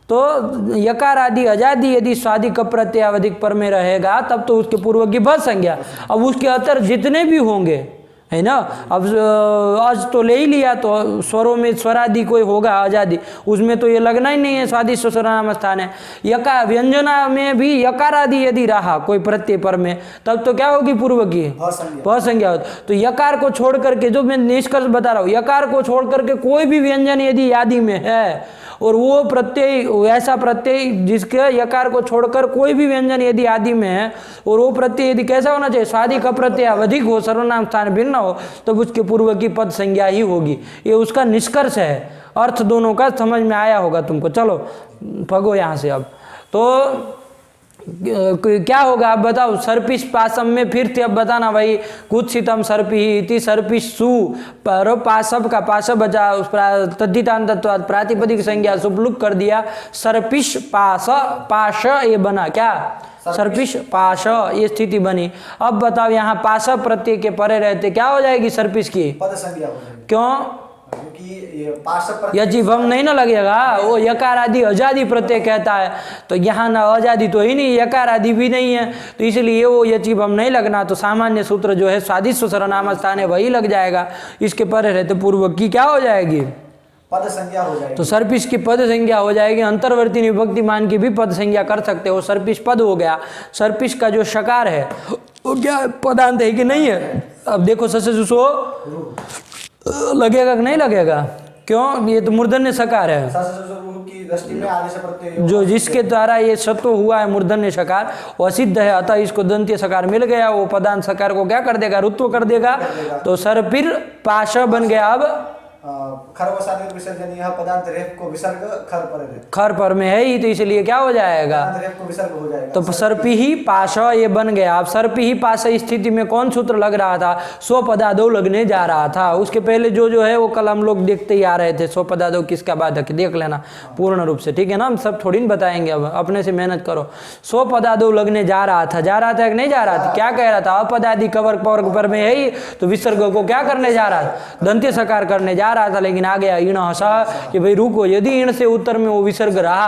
तो यकार आदि अजादि यदि स्वादि कप प्रत्यय अधिक पर में रहेगा तब तो उसके पूर्व की भ संज्ञा, अब उसके अंतर जितने भी होंगे, है ना, अब अज तो ले ही लिया तो स्वरों में स्वरादि कोई होगा अजादि, उसमें तो ये लगना ही नहीं है स्वादि सर्वनाम स्थान है। यकार व्यंजना में भी यकार आदि यदि रहा कोई प्रत्यय पर में तब तो क्या होगी पूर्व की भ संज्ञा हो। तो यकार को छोड़ करके, जो मैं निष्कर्ष बता रहा हूँ, यकार को छोड़ करके कोई भी व्यंजन यदि आदि में है और वो प्रत्यय ऐसा प्रत्यय जिसके यकार को छोड़कर कोई भी व्यंजन यदि आदि में है और वो प्रत्यय यदि कैसा होना चाहिए, स्वादि का प्रत्यय अधिक हो सर्वनाम स्थान भिन्न हो, तब उसके पूर्व की पद संज्ञा ही होगी। ये उसका निष्कर्ष है, अर्थ दोनों का समझ में आया होगा तुमको। चलो भगो यहाँ से। अब तो क्या होगा आप बताओ, सर्पिश पासम में फिर थे, अब बताना भाई, कुत्सितम सर्पि इति सर्पिश सु पर पासब का पासब बचा, उस तद्धितांतत्वाद प्रातिपदिक संज्ञा सुपलुक कर दिया, सर्पिश पास पाश ये बना, क्या सर्पिश पाश ये स्थिति बनी। अब बताओ यहाँ पास प्रत्यय के परे रहते क्या हो जाएगी सर्पिश की पद संज्ञा हो जाएगी। क्यों, क्योंकि यजीभम नहीं ना लगेगा, वो यकार आदि अजादि प्रत्यय कहता है, तो यहाँ ना अजादि तो ही नहीं, यकार आदि भी नहीं है, तो इसलिए वो यजीभम नहीं लगना। तो सामान्य सूत्र जो है स्वादिस्व सर्वनाम स्थान है वही लग जाएगा, इसके परे रहते पूर्व की क्या हो जाएगी, पद संज्ञा हो जाएगी। तो सर्पिश की पद संज्ञा हो जाएगी। अंतर्वर्ती विभक्ति मान की भी पद संज्ञा कर सकते हो, सर्पिश पद हो गया। सर्पिश का जो शकार है वो क्या पदांत है कि नहीं है। अब देखो सो लगेगा कि नहीं लगेगा, क्यों, ये तो मूर्धन्य सकार है की दृष्टि में आदेश प्रत्यय जो जिसके द्वारा ये सत्व हुआ है मूर्धन्य सकार वो असिद्ध है, अतः इसको दंत्य सकार मिल गया, वो पदांत सकार को क्या कर देगा, रुत्व कर देगा, तो सर्पिर पाश बन गया। अब खरवसानी विसर्जन यह पदार्थ रेफ को विसर्ग खर पर है, खर पर में है ही, तो इसलिए क्या हो जाएगा, रेफ को विसर्ग हो जाएगा। तो सर्पि ही पाश ये बन गया। अब सर्पि ही पाश स्थिति में कौन सूत्र लग रहा था, स्वपदादो लगने जा रहा था। उसके पहले जो है वो कल हम लोग देखते ही आ रहे थे, स्वपदादो किसका बाधक, देख लेना पूर्ण रूप से, ठीक है ना, हम सब थोड़ी न बताएंगे, अब अपने से मेहनत करो। स्वपदादो लगने जा रहा था कि नहीं जा रहा था, क्या कह रहा था, अपदादि कवर्ग पवर्ग पर में है ही, तो विसर्ग को क्या करने जा रहा था, दंत्य सकार करने जा रहा था, लेकिन आ गया ईण हसा कि भाई रुको, यदि ईण से उत्तर में वो विसर्ग रहा,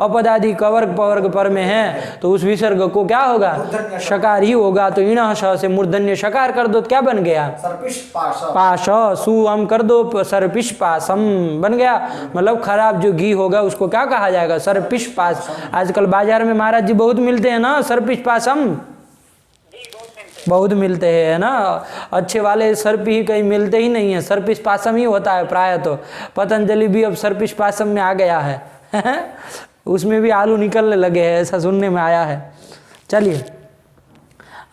अपदादि कवर्ग पवर्ग पर में है, तो उस विसर्ग को क्या होगा, शकार ही होगा। तो ईण हसा से मूर्धन्य शकार कर दो, क्या बन गया, सर्पिश पाश, पाश सुअम कर दो, सर्पिश पासम बन गया। मतलब खराब जो घी होगा उसको क्या कहा जाएगा, सर्पिश पास। आजकल बाजार में महाराज जी बहुत मिलते हैं ना सर्पिश पासम, बहुत मिलते हैं, है ना, अच्छे वाले सर्प ही कहीं मिलते ही नहीं है, सर्पिश पासम ही होता है प्राय। तो पतंजलि भी अब सर्पिश पासम में आ गया है उसमें भी आलू निकलने लगे हैं, ऐसा सुनने में आया है। चलिए,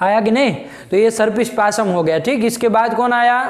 आया कि नहीं, तो ये सर्पिश पासम हो गया, ठीक। इसके बाद कौन आया,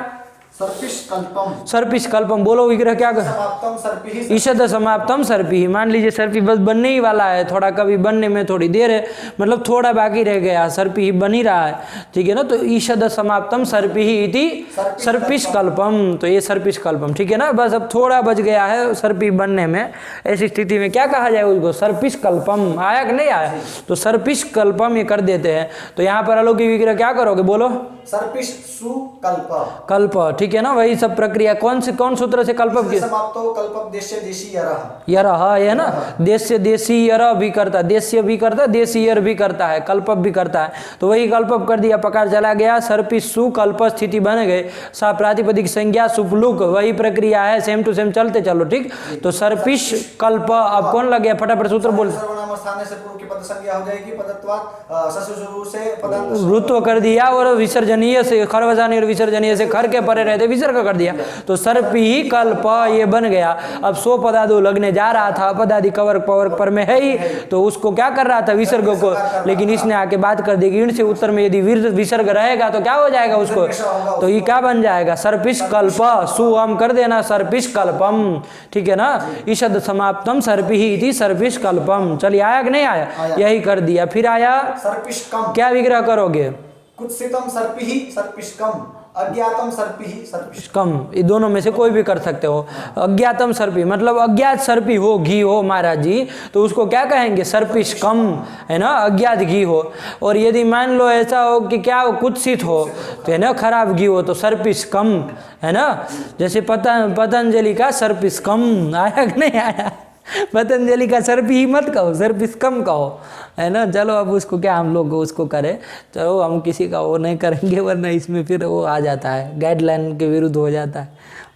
सर्पिश कल्पम, सर्पिश कल्पम, बोलो विग्रह क्या कर, समाप्तम सर्पिहि, ईषद समाप्तम सर्पि। मान लीजिए सर्पि बस बनने ही वाला है, थोड़ा कभी बनने में थोड़ी देर है, मतलब थोड़ा बाकी रह गया, सर्पि बन ही रहा है, ठीक है ना। तो ईषद समाप्तम सर्पि इति सर्पिश कल्पम, तो ये सर्पिश कल्पम, ठीक है ना, बस अब थोड़ा बच गया है सर्पि बनने में, ऐसी स्थिति में क्या कहा जाए उसको, सर्पिश कल्पम। आया कि नहीं आया, तो सर्पिश कल्पम ये कर देते हैं। तो यहाँ पर अलौकिक विग्रह क्या करोगे, बोलो, सर्पिश सुकल्प, कल्प, ठीक है ना, वही सब प्रक्रिया। कौन सूत्र से कल्पक की समाप्तो कल्पक देश्य देशी यरह, यरह, ये ना देश्य देशी यरह भी करता, देश्य भी करता, देशीयर भी करता है, कल्पक भी करता है, तो वही कल्पक कर दिया, पकार चला गया, सर्पिश सु कल्प स्थिति बन गए, सा प्रातिपदिक संज्ञा सुपलुक, वही प्रक्रिया है, सेम टू सेम चलते चलो। ठीक, तो सर्पिश कल्प, अब कौन लग गया, फटाफट सूत्र बोल। सर्वनाम स्थान से पूर्व की पद संज्ञा हो जाएगी, पदत्वात् ससुर से पदांत रुत्व कर दिया, और विसर्जनीय से खरवजानी और विसर्जनीय से खर के परे रहते विसर्ग कर दिया, तो सर्पी कल्प ये बन गया। अब सो पदादो लगने जा रहा था, पदादि कवर पवर पर में है ही, तो उसको क्या कर रहा था, विसर्ग को, लेकिन इसने आके बात कर दी कि इन से उत्तर में यदि विसर्ग रहेगा तो क्या हो जाएगा उसको, तो ये क्या बन जाएगा, सर्पिश कल्प, सुअम कर देना, सर्पिश कल्पम, ठीक है ना, ईषद समाप्तम सर्पी इति सर्पिश कल्पम। चलिए आया कि नहीं आया, यही कर दिया। फिर आया सर्पिष्कम, क्या विग्रह करोगे, कुत्सितम सर्पिहि सर्पिष्कम, अज्ञातम सर्पिहि सर्पिष्कम, कम, ये दोनों में से कोई भी कर सकते हो। अज्ञातम सर्पी मतलब अज्ञात सर्पी हो, घी हो महाराज जी, तो उसको क्या कहेंगे, सर्पिश कम, है ना, अज्ञात घी हो। और यदि मान लो ऐसा हो कि क्या हो, कुत्सित हो, तो है ना, खराब घी हो, तो सर्पिश कम, है ना, जैसे पतंजलि का सर्पिश कम, आया कि नहीं आया, पतंजलि का सर्पी ही मत कहो, सर्पिश कम कहो, है ना। चलो अब उसको क्या हम लोग उसको करें, चलो हम किसी का वो नहीं करेंगे, वरना इसमें फिर वो आ जाता है, गाइडलाइन के विरुद्ध हो जाता है,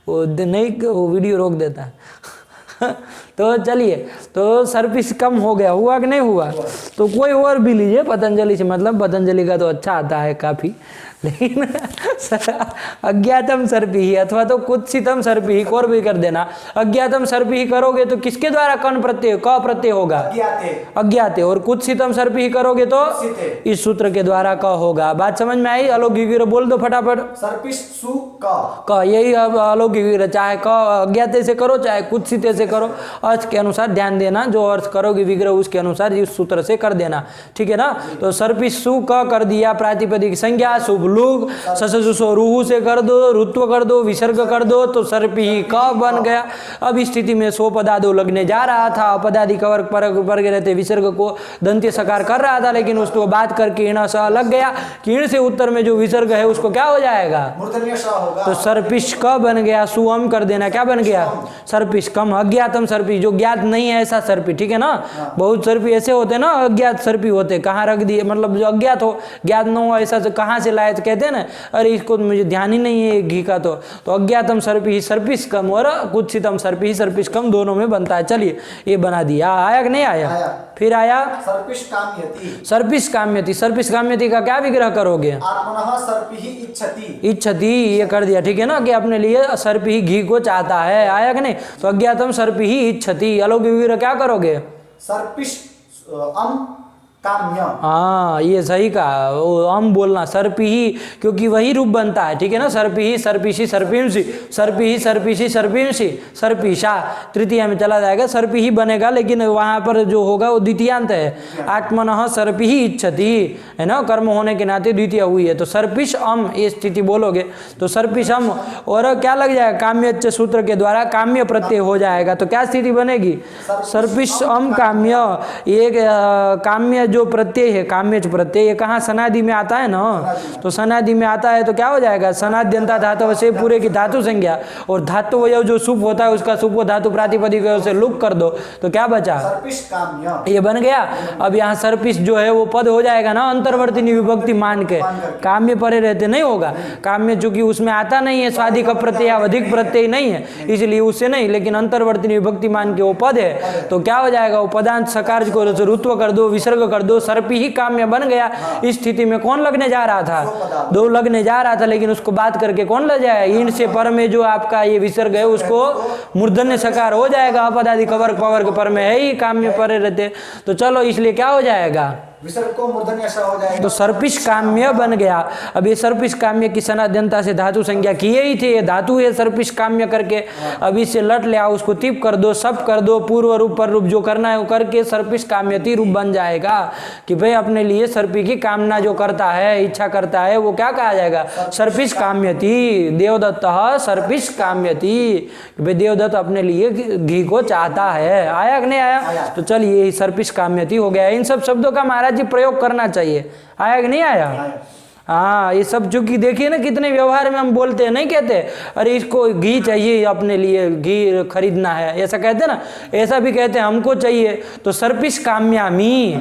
वो नहीं, वो वीडियो रोक देता है। तो चलिए, तो सर्पिश कम हो गया, हुआ कि नहीं हुआ, तो कोई और भी लीजिए पतंजलि से, मतलब पतंजलि का तो अच्छा आता है काफ़ी, लेकिन अज्ञातम सर्पी ही अथवा तो कुत्सितम सर्पी ही और भी कर देना। अज्ञातम सर्पी ही करोगे तो किसके द्वारा कण प्रत्यय, क प्रत्यय होगा, अज्ञाते, और कुत्सितम सर्पी ही करोगे तो इस सूत्र के द्वारा क होगा। बात समझ में आई, अलौकिक विग्रह बोल दो फटाफट, सर्पिश सु क, यही अब अलौकिक विग्रह, चाहे क अज्ञाते से करो चाहे कुत्सित से करो, अर्थ के अनुसार ध्यान देना, जो अर्थ करोगे विग्रह उसके अनुसार इस सूत्र से कर देना, ठीक है ना। तो सर्पिश सु क कर दिया, प्रातिपदिक संज्ञा शुभलुग, ससुसो रूहु से कर दो, रुत्व कर दो, विसर्ग कर दो, तो सर्पी क बन गया। अब इस स्थिति में सो पदादो लगने जा रहा था, अपदादि कवर पर रहते विसर्ग को दंत्य सकार कर रहा था, लेकिन उसको बात करके ईण स लग गया, कि ईण से उत्तर में जो विसर्ग है उसको क्या हो जाएगा, मूर्धन्य स होगा, तो सर्पिश क बन गया, सुअम कर देना, क्या बन गया, सर्पिश कम। अज्ञातम सर्पी, जो ज्ञात नहीं है ऐसा सर्पी, ठीक है ना, बहुत सर्पी ऐसे होते हैं ना, अज्ञात सर्पी होते, कहाँ रख दिए, मतलब जो अज्ञात हो, ज्ञात न हो ऐसा, तो कहाँ से लाए, तो कहते हैं ना, अरे इसको मुझे ध्यान ही नहीं है घी का, तो अज्ञातम सर्पी ही सर्पिश कम और कुत्सितम सर्पी ही सर्पिश कम दोनों में बनता है। चलिए ये बना दिया, आया कि नहीं आया, फिर आया सर्पिश काम्यति, सर्पिश काम्यति, सर्पिश काम्यति का क्या विग्रह करोगे, आत्मनः सर्पिहि इच्छति, इच्छति, ये कर दिया, ठीक है ना, कि अपने लिए सर्पी ही घी को चाहता है, आया कि नहीं, तो अज्ञातम सर्पी ही इच्छति। अलौकिक विग्रह क्या करोगे, सर्पिश अम काम्य, हाँ ये सही कहा, वो हम बोलना सर्पी ही, क्योंकि वही रूप बनता है, ठीक है ना, सर्पी ही सर्पिशी सर्पिंसी, सर्पी ही सर्पिशी सर्पिंसी, सर्पिशा तृतीय में चला जाएगा, सर्पी ही बनेगा, लेकिन वहाँ पर जो होगा वो द्वितीयांत है, आत्मनः सर्पी ही इच्छति, है ना, कर्म होने के नाते द्वितीय हुई है, तो सर्पिश अम ये स्थिति बोलोगे, तो सर्पिश अम, और क्या लग जाएगा, काम्य सूत्र के द्वारा काम्य प्रत्यय हो जाएगा, तो क्या स्थिति बनेगी, सर्पिश अम काम्य। ये काम्य जो प्रत्यय है, काम्य प्रत्यय, ये कहाँ सनादि में आता है ना, तो सनादि में आता है तो क्या हो जाएगा, सनाद्यंता धातु से पूरे की धातु संज्ञा, और धातु वय जो सुप होता है उसका सुप धातु प्रातिपदिक से लुक कर दो, तो क्या बचा, सर्पिश काम्य, ये बन गया। अब यहाँ सर्पिश जो है वो पद हो जाएगा ना, अंतर्वर्ती विभक्ति मान के, काम्य परे रहते नहीं होगा, काम्य चूंकि उसमें आता नहीं है, स्वादि का प्रत्यय अधिक प्रत्यय नहीं है, इसलिए उससे नहीं, लेकिन अंतर्वर्ती विभक्ति मान के वो पद है, तो क्या हो जाएगा, वो पदांत सकार को रुत्व कर दो, विसर्ग कर दो, सर्पी ही काम्य बन गया। इस स्थिति में कौन लगने जा रहा था, दो लगने जा रहा था, लेकिन उसको बात करके कौन लग जाए, इन से पर में जो आपका ये विसर्ग है उसको मूर्धन्य सकार हो जाएगा, अपदादि कवर पवर के पर में है ही, काम्य परे रहते, तो चलो इसलिए क्या हो जाएगा, विसर्ग को मूर्धन्य स हो जाएगा, तो सर्पिश काम्य बन गया। अब ये सर्पिश काम्य की सनाद्यंता से धातु संज्ञा किए ही थे, ये धातु है सर्पिश काम्य करके, अब इससे लट ले आओ, उसको तिप कर दो, सब कर दो, पूर्व रूप पर रूप जो करना है वो करके सर्पिश काम्यति रूप बन जाएगा, कि भाई अपने लिए सर्पी की कामना जो करता है, इच्छा करता है, वो क्या कहा जाएगा, सर्पिश काम्यति, देवदत्त सर्पिश काम्यति, भाई देवदत्त अपने लिए घी को चाहता है, आया कि नहीं आया, तो चलिए ये सर्पिश काम्यति हो गया। इन सब शब्दों का महाराज जी प्रयोग करना चाहिए, आया कि नहीं आया, हाँ, ये सब चूंकि देखिए ना कितने व्यवहार में हम बोलते हैं, नहीं कहते अरे इसको घी चाहिए, अपने लिए घी खरीदना है, ऐसा कहते हैं ना। ऐसा भी कहते हैं हमको चाहिए, तो सर्पिस काम्यामी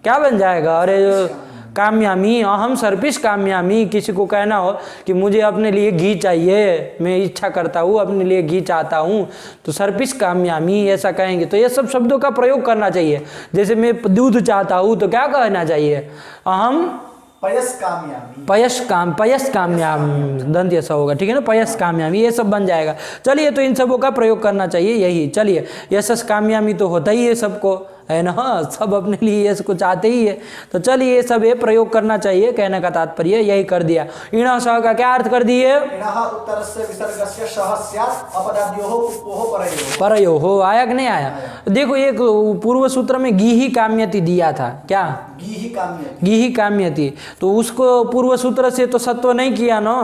क्या बन जाएगा, अरे काम्यामी, अहम सर्पिस काम्यामी। किसी को कहना हो कि मुझे अपने लिए घी चाहिए, मैं इच्छा करता हूँ अपने लिए घी चाहता हूँ, तो सर्पिस काम्यामी ऐसा कहेंगे। तो ये सब शब्दों का प्रयोग करना चाहिए। जैसे मैं दूध चाहता हूँ तो क्या कहना चाहिए, अहम पयस काम्यामी, दंत ऐसा होगा, ठीक है ना, पयस काम्यामी, ये सब बन जाएगा। चलिए, तो इन सबों का प्रयोग करना चाहिए यही। चलिए, यशस काम्यामी तो होता ही है सबको, है ना, सब अपने लिए यश को चाहते ही है। तो चलिए, ये सब ये प्रयोग करना चाहिए, कहने का तात्पर्य यही कर दिया। इण सह का क्या अर्थ कर दिए, परयो हो, आया कि नहीं आया। देखो, एक पूर्व सूत्र में गी ही काम्यति दिया था, क्या गी ही काम्यति, तो उसको पूर्व सूत्र से तो सत्व नहीं किया ना,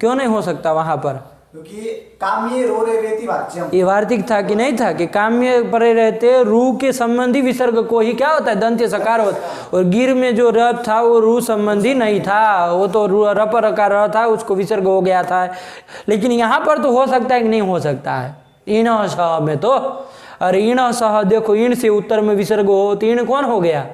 क्यों नहीं हो सकता वहां पर, क्योंकि काम्ये रोरेवेति वाच्यम, ये वार्तिक था कि नहीं था कि काम्य परे रहते रू के संबंधी विसर्ग को ही क्या होता है, दंत्य सकार होता है। और गिर में जो रप था वो रू संबंधी नहीं था, वो तो रप रकार र था, उसको विसर्ग हो गया था। लेकिन यहाँ पर तो हो सकता है कि नहीं हो सकता है, इन सह में तो, अरे इन सह देखो, इन से उत्तर में विसर्ग हो तो इन कौन हो गया,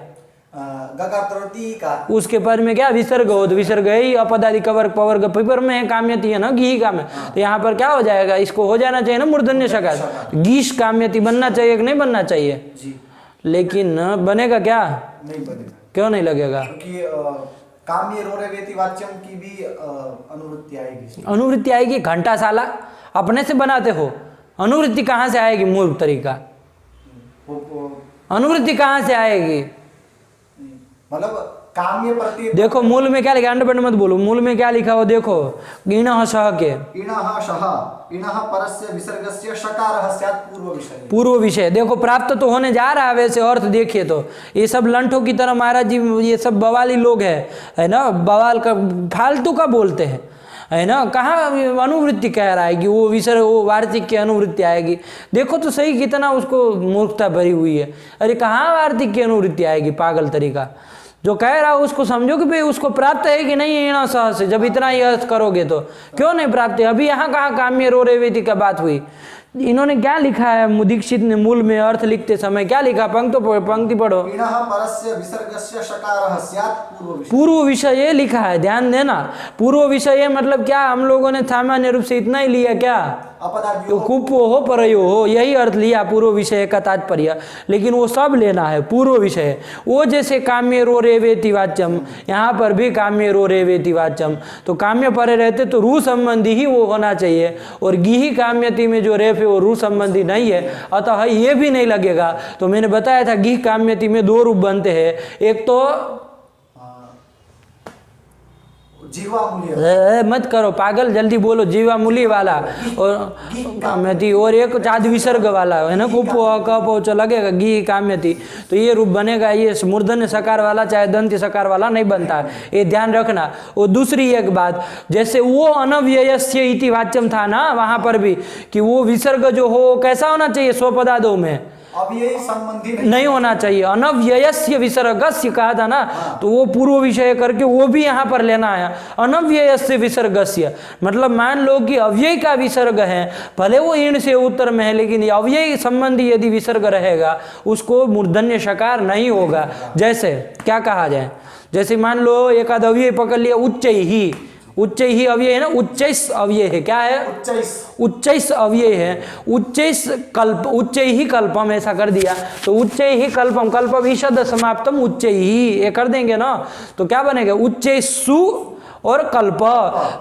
का उसके पद में क्या विसर्ग हो, तो विसर्ग ही अपदादि कवर्ग पवर्ग पिपर में है, काम्यति है ना, घी काम्य, तो यहाँ पर क्या हो जाएगा, इसको हो जाना चाहिए ना मूर्धन्य सकार, गीश काम्यति बनना चाहिए कि नहीं बनना चाहिए जी। लेकिन बनेगा क्या, नहीं बनेगा, क्यों नहीं लगेगा, क्योंकि काम्ये रोरेवेति वाच्यम की भी अनुवृत्ति आएगी, अनुवृत्ति आएगी। घंटाशाला अपने से बनाते हो, अनुवृत्ति कहाँ से आएगी, मूर्ख तरीका, अनुवृत्ति कहाँ से आएगी, मतलब काम्य प्रति, देखो मूल में क्या लिखा, अंडपंड मत बोलो, मूल में क्या लिखा हो, देखो इणः सह के, इणः सह, इणः परस्य विसर्गस्य शकारः स्यात् पूर्व विषय, पूर्व विषय। देखो प्राप्त तो होने जा रहा है वैसे अर्थ देखिए तो, ये सब लंठों की तरह महाराज जी, ये सब बवाली लोग है ना, बवाल का फालतू का बोलते हैं, है ना। कहाँ अनुवृत्ति कह रहा है कि वो विसर्ग, वो वार्तिक की अनुवृत्ति आएगी, देखो तो सही कितना उसको मूर्खता भरी हुई है। अरे कहाँ वार्तिक की अनुवृत्ति आएगी, पागल तरीका। जो कह रहा है उसको समझो कि भाई उसको प्राप्त है कि नहीं इण सह से, जब इतना ही अर्थ करोगे तो क्यों नहीं प्राप्त है। अभी यहाँ कहाँ काम्य रोरेवेति का बात हुई, इन्होंने क्या लिखा है, दीक्षित ने मूल में अर्थ लिखते समय क्या लिखा, पंक्ति पढ़ो, इणः परस्य विसर्गस्य शकारः स्यात् पूर्व विषय, पूर्व विषय लिखा है, ध्यान देना। पूर्व विषय मतलब क्या, हम लोगों ने सामान्य रूप से इतना ही लिया क्या, तो कुपो हो परयो हो, यही अर्थ लिया पूर्व विषय का तात्पर्य। लेकिन वो सब लेना है पूर्व विषय, वो जैसे काम्य रो रेवेति वाच्यम, यहाँ पर भी काम्य रो रेवेति वाच्यम, तो काम्य परे रहते तो रू संबंधी ही वो होना चाहिए, और गिही काम्यति में जो रेफ है वो रू संबंधी नहीं है, अतः ये भी नहीं लगेगा। तो मैंने बताया था गिह काम्यति में दो रूप बनते हैं, एक तो जीवा मत करो पागल, जल्दी बोलो, जीवा मूली वाला, और काम्यति, और एक चाद विसर्ग वाला है ना, कुपो कपो चो लगेगा गी काम्यति, तो ये रूप बनेगा। ये मूर्धन्य सकार वाला चाहे दंत्य सकार वाला नहीं बनता है, ये ध्यान रखना। और दूसरी एक बात, जैसे वो अनव्ययस्य इति वाच्यम था ना, वहां पर भी कि वो विसर्ग जो हो कैसा होना चाहिए, स्वपदादो में अब यही संबंधी नहीं होना चाहिए, अनव्ययस्य विसर्गस्य कहा था ना, तो वो पूर्व विषय करके वो भी यहाँ पर लेना है, अनव्ययस्य विसर्गस्य, मतलब मान लो कि अव्यय का विसर्ग है, भले वो ईण से उत्तर में है, लेकिन अव्यय संबंधी यदि विसर्ग रहेगा उसको मूर्धन्य शकार नहीं होगा। जैसे क्या कहा जाए, जैसे मान लो एक आध अव्यय पकड़ लिया, उच्च ही अव्यय है ना, उच्चैस अव्यय है, क्या है, उच्चैस अव्यय है, उच्च ही कल्पम ऐसा कर दिया, तो उच्च ही कल्पम, कल्प विशद समाप्तम उच्च ही, ये कर देंगे ना, तो क्या बनेगा, उच्चैसु और कल्प।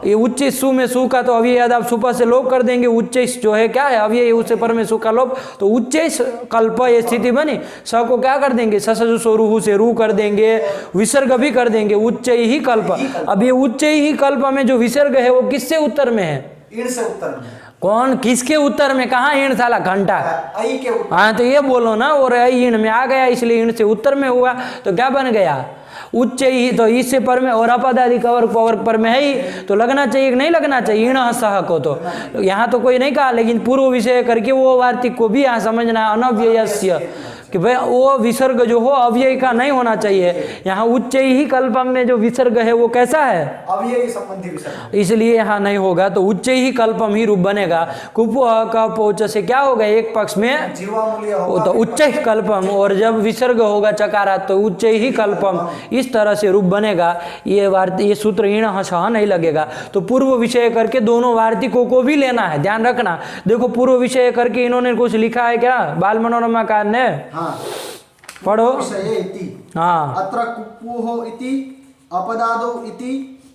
ये उच्च सु में सु का तो अव्यय याद आप सुपा से लोप कर देंगे, उच्च जो है क्या है अव्यय, उससे पर में सु का लोप, तो उच्च कल्प ये स्थिति बनी। स को क्या कर देंगे, ससु सोरूहु से रू कर देंगे, विसर्ग भी कर देंगे, उच्च ही कल्प। अब ये उच्च ही कल्प में जो विसर्ग है वो किससे उत्तर में है, ईण से उत्तर में। कौन किसके उत्तर में, कहाँ ईण साला घंटा, आई के उत्तर। हाँ तो ये बोलो ना, और ईण में आ गया इसलिए ईण से उत्तर में हुआ, तो क्या बन गया उच्च ही, तो इससे पर में और अपदादि कवर्ग पवर्ग पर में है ही, तो लगना चाहिए कि नहीं लगना चाहिए ईण सह को, तो यहाँ तो कोई नहीं कहा, लेकिन पूर्व विषय करके वो वार्तिक को भी यहाँ समझना है, अनव्ययस्य, कि भाई वो विसर्ग जो हो अव्यय का नहीं होना चाहिए। यहाँ उच्च ही कल्पम में जो विसर्ग है वो कैसा है, अव्ययी संबंधी विसर्ग, इसलिए यहाँ नहीं होगा, तो उच्च ही कल्पम ही रूप बनेगा। कुप का पोच से क्या होगा, एक पक्ष में जीवामूल्य वो होगा, तो उच्च ही कल्पम, और जब विसर्ग होगा चकारा तो उच्च ही कल्पम, इस तरह से रूप बनेगा। ये सूत्र ईण सह नहीं लगेगा। तो पूर्व विषय करके दोनों वार्तिकों को भी लेना है, ध्यान रखना। देखो पूर्व विषय करके इन्होंने कुछ लिखा है क्या बाल मनोरमा कार ने, हाँ, पढ़ो। विषये इति, हाँ, अत्र कुप्पुः इति अपदादौ इति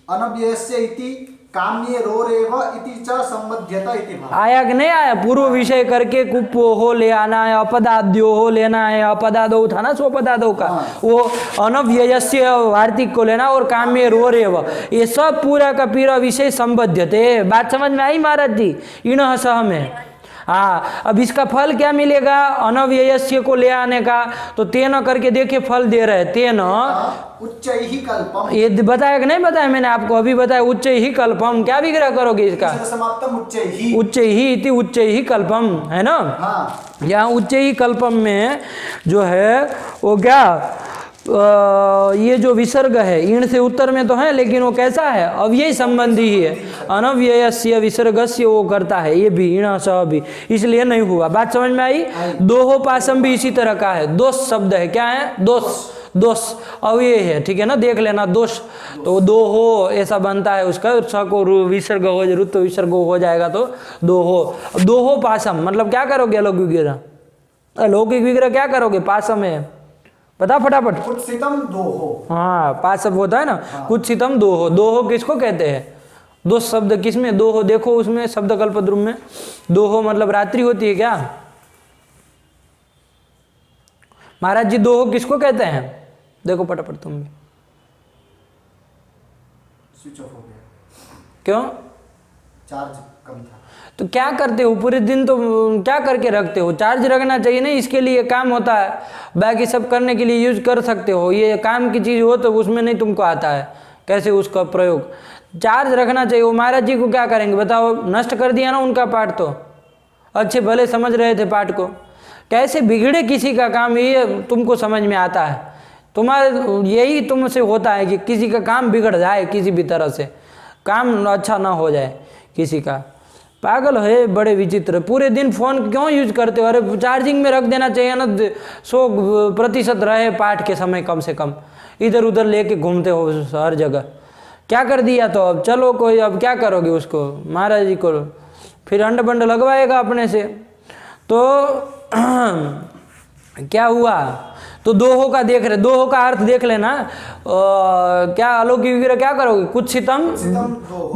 अनव्ययस्य इति काम्ये रोरेव इति च संबध्यत इति भाव। आया कि नहीं आया, पूर्व विषय करके कुप्पो हो ले आना है, अपदाद्यो हो लेना है, अपदादो था ना स्वपदादो का, वो अनव्ययस्य वार्तिक को लेना, और काम्य रोरेव, ये सब पूरा का पूरा विषय संबद्धते। बात समझ में आई महाराज जी, इण सह में। हाँ, अब इसका फल क्या मिलेगा, अनव्ययस्य को ले आने का, तो तेन करके देखिए फल दे रहे, तेन उच्च ही कल्पम, ये बताया कि नहीं बताया, मैंने आपको अभी बताया, उच्च ही कल्पम, क्या विग्रह करोगे इसका, समाप्तम उच्च ही, उच्च ही इति उच्च ही कल्पम, है ना। हाँ, यहाँ उच्च ही कल्पम में जो है वो क्या, ये जो विसर्ग है ईण से उत्तर में तो है, लेकिन वो कैसा है, अव्यय संबंधी ही है, अनव्ययस्य विसर्गस्य वो करता है, ये भी ईण सह भी, इसलिए नहीं हुआ। बात समझ में आई। दोहोपासम भी इसी तरह का है, दोष शब्द है, क्या है, दोष अव्यय है, ठीक है ना, देख लेना दोष, तो दोहो ऐसा बनता है, उसका स को विसर्ग हो, रुत विसर्ग हो जाएगा तो दोहो। दोहोपासम मतलब क्या करोगे, अलौकिक विग्रह, अलौकिक विग्रह क्या करोगे, पासम है, बता फटाफट। कुत्सितम दोहो, हाँ, पास शब्द होता है ना, कुत्सितम दोहो। दोहो किसको कहते हैं, दो शब्द किसमें, दोहो देखो उसमें शब्द कल्पद्रुम में, दोहो मतलब रात्रि होती है क्या महाराज जी, दोहो किसको कहते हैं, देखो फटाफट तुम भी, स्विच ऑफ हो गया, क्यों, चार्ज कम था। तो क्या करते हो पूरे दिन, तो क्या करके रखते हो, चार्ज रखना चाहिए ना, इसके लिए काम होता है, बाकी सब करने के लिए यूज कर सकते हो, ये काम की चीज़ हो तो उसमें नहीं तुमको आता है कैसे उसका प्रयोग, चार्ज रखना चाहिए। वो महाराज जी को क्या करेंगे बताओ, नष्ट कर दिया ना उनका पाठ, तो अच्छे भले समझ रहे थे पाठ को, कैसे बिगड़े किसी का काम, ये तुमको समझ में आता है, तुम्हारे यही तुमसे होता है कि किसी का काम बिगड़ जाए, किसी भी तरह से काम अच्छा ना हो जाए किसी का, पागल है, बड़े विचित्र, पूरे दिन फोन क्यों यूज करते हो, अरे चार्जिंग में रख देना चाहिए ना, 100% रहे पाठ के समय, कम से कम इधर उधर लेके घूमते हो हर जगह, क्या कर दिया, तो अब चलो कोई, अब क्या करोगे उसको, महाराज जी को फिर अंड बंड लगवाएगा अपने से, तो क्या हुआ, तो दोहो का देख रहे, दोहो का अर्थ देख लेना, क्या अलौकिक विग्रह क्या करोगे, कुत्सितम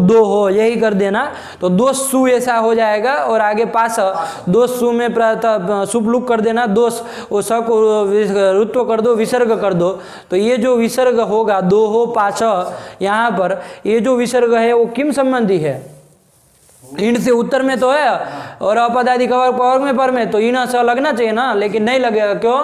दोहो यही कर देना, तो दोष सु ऐसा हो जाएगा, और आगे पास दोष सु में सुपलुक कर देना, दोष वो स को रुत्व कर दो, विसर्ग कर दो, तो ये जो विसर्ग होगा दोहो पास, यहाँ पर ये जो विसर्ग है वो किम संबंधी है, ईण से उत्तर में तो है, और अपदादि कवर पवर में पर में, तो ईण स लगना चाहिए ना, लेकिन नहीं लगेगा, क्यों,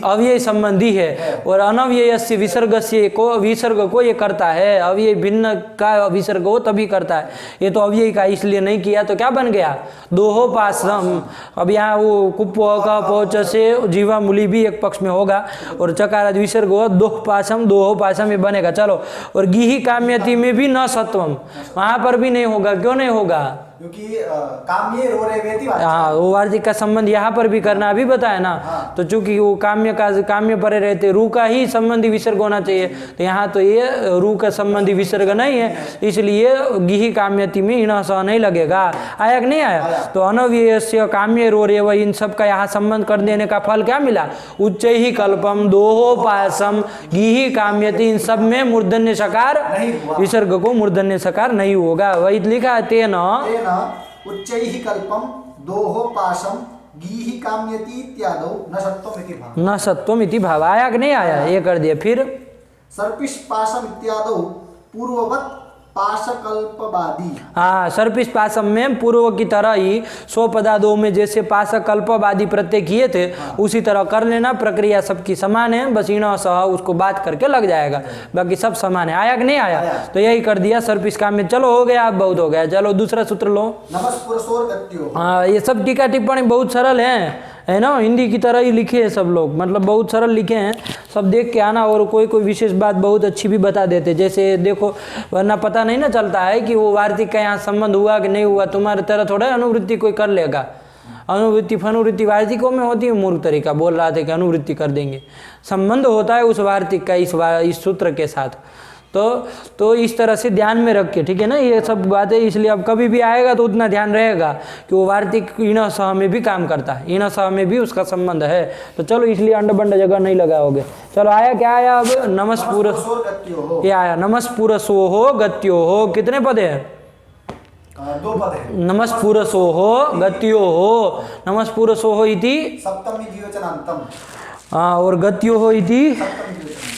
अव्यय संबंधी है, और अनव्ययस्य विसर्गस्य को, विसर्ग को ये करता है, अव्यय भिन्न का विसर्ग हो तभी करता है, ये तो अव्यय का इसलिए नहीं किया, तो क्या बन गया, दोहोपासम। अब यहाँ वो कुप्पो का पहुंच से जीवा मूली भी एक पक्ष में होगा, और चकार विसर्ग हो, दोहोपासम ये बनेगा। चलो, और गिही काम्यति में भी न सत्वम, वहां पर भी नहीं होगा, क्यों नहीं होगा, क्योंकि काम्ये रोरेवेति, हाँ, वो वार्तिक का संबंध यहाँ पर भी करना अभी बताया ना, तो चूंकि वो काम्य परे रहते, रू का ही संबंधी विसर्ग होना चाहिए, तो यहाँ तो ये रू का संबंधी विसर्ग नहीं है, इसलिए गिही काम्यति में ईण सह नहीं लगेगा। आया कि नहीं आया, तो अनव्ययस्य काम्य रोरेव, इन सब का यहाँ संबंध कर देने का फल क्या मिला, उच्च ही कल्पम दोहोपासम गिही काम्यति, इन सब में मूर्धन्य सकार विसर्ग को मूर्धन्य सकार नहीं होगा, वही लिखा है, तेन उच्चैहि कल्पम दोहोपासम गीहि काम्यति इत्यादौ न सत्वमिति भाव, न सत्वमिति भाव। आया कि नहीं आया, ये कर दिया। फिर सर्पिष पासम इत्यादौ पूर्ववत पाशकल्पवादी, हाँ, सर्पिष पासम में पूर्व की तरह ही 100 पदादों में जैसे पाशकल्पवादी प्रत्यय किए थे, उसी तरह कर लेना, प्रक्रिया सबकी समान है, बस ईण सह उसको बात करके लग जाएगा, बाकी सब समान है। आया कि नहीं आया, तो यही कर दिया सर्पिष काम में। चलो हो गया, अब बहुत हो गया, चलो दूसरा सूत्र लो। नमस्पुरसोर्गत्यो, हाँ, ये सब टीका टिप्पणी बहुत सरल है, है ना, हिंदी की तरह ही लिखे हैं सब लोग, मतलब बहुत सरल लिखे हैं, सब देख के आना, और कोई कोई विशेष बात बहुत अच्छी भी बता देते, जैसे देखो, वरना पता नहीं ना चलता है कि वो वार्तिक का यहाँ संबंध हुआ कि नहीं हुआ, तुम्हारे तरह थोड़ा अनुवृत्ति कोई कर लेगा, अनुवृत्ति फनुवृत्ति वार्तिकों में होती है, मूर्ख तरीका बोल रहा था कि अनुवृत्ति कर देंगे, संबंध होता है उस वार्तिक का इस सूत्र के साथ, तो इस तरह से ध्यान में रख के, ठीक है ना, ये सब बातें, इसलिए अब कभी भी आएगा तो उतना ध्यान रहेगा कि वो वार्तिक इन सह में भी काम करता है, इन सह में भी उसका संबंध है, तो चलो इसलिए अंड बंड जगह नहीं लगाओगे। चलो आया क्या आया अब, नमस्पुर, क्या आया, नमस्पुर सोहो गत्यो हो, कितने पद है, 2 पद है, नमस्पुर सोहो गत्यो हो, नमस्पुर सोहो इति सप्तमी द्विवचनांतम, और गत्यो हो इति, सप्तमी द्विवचन,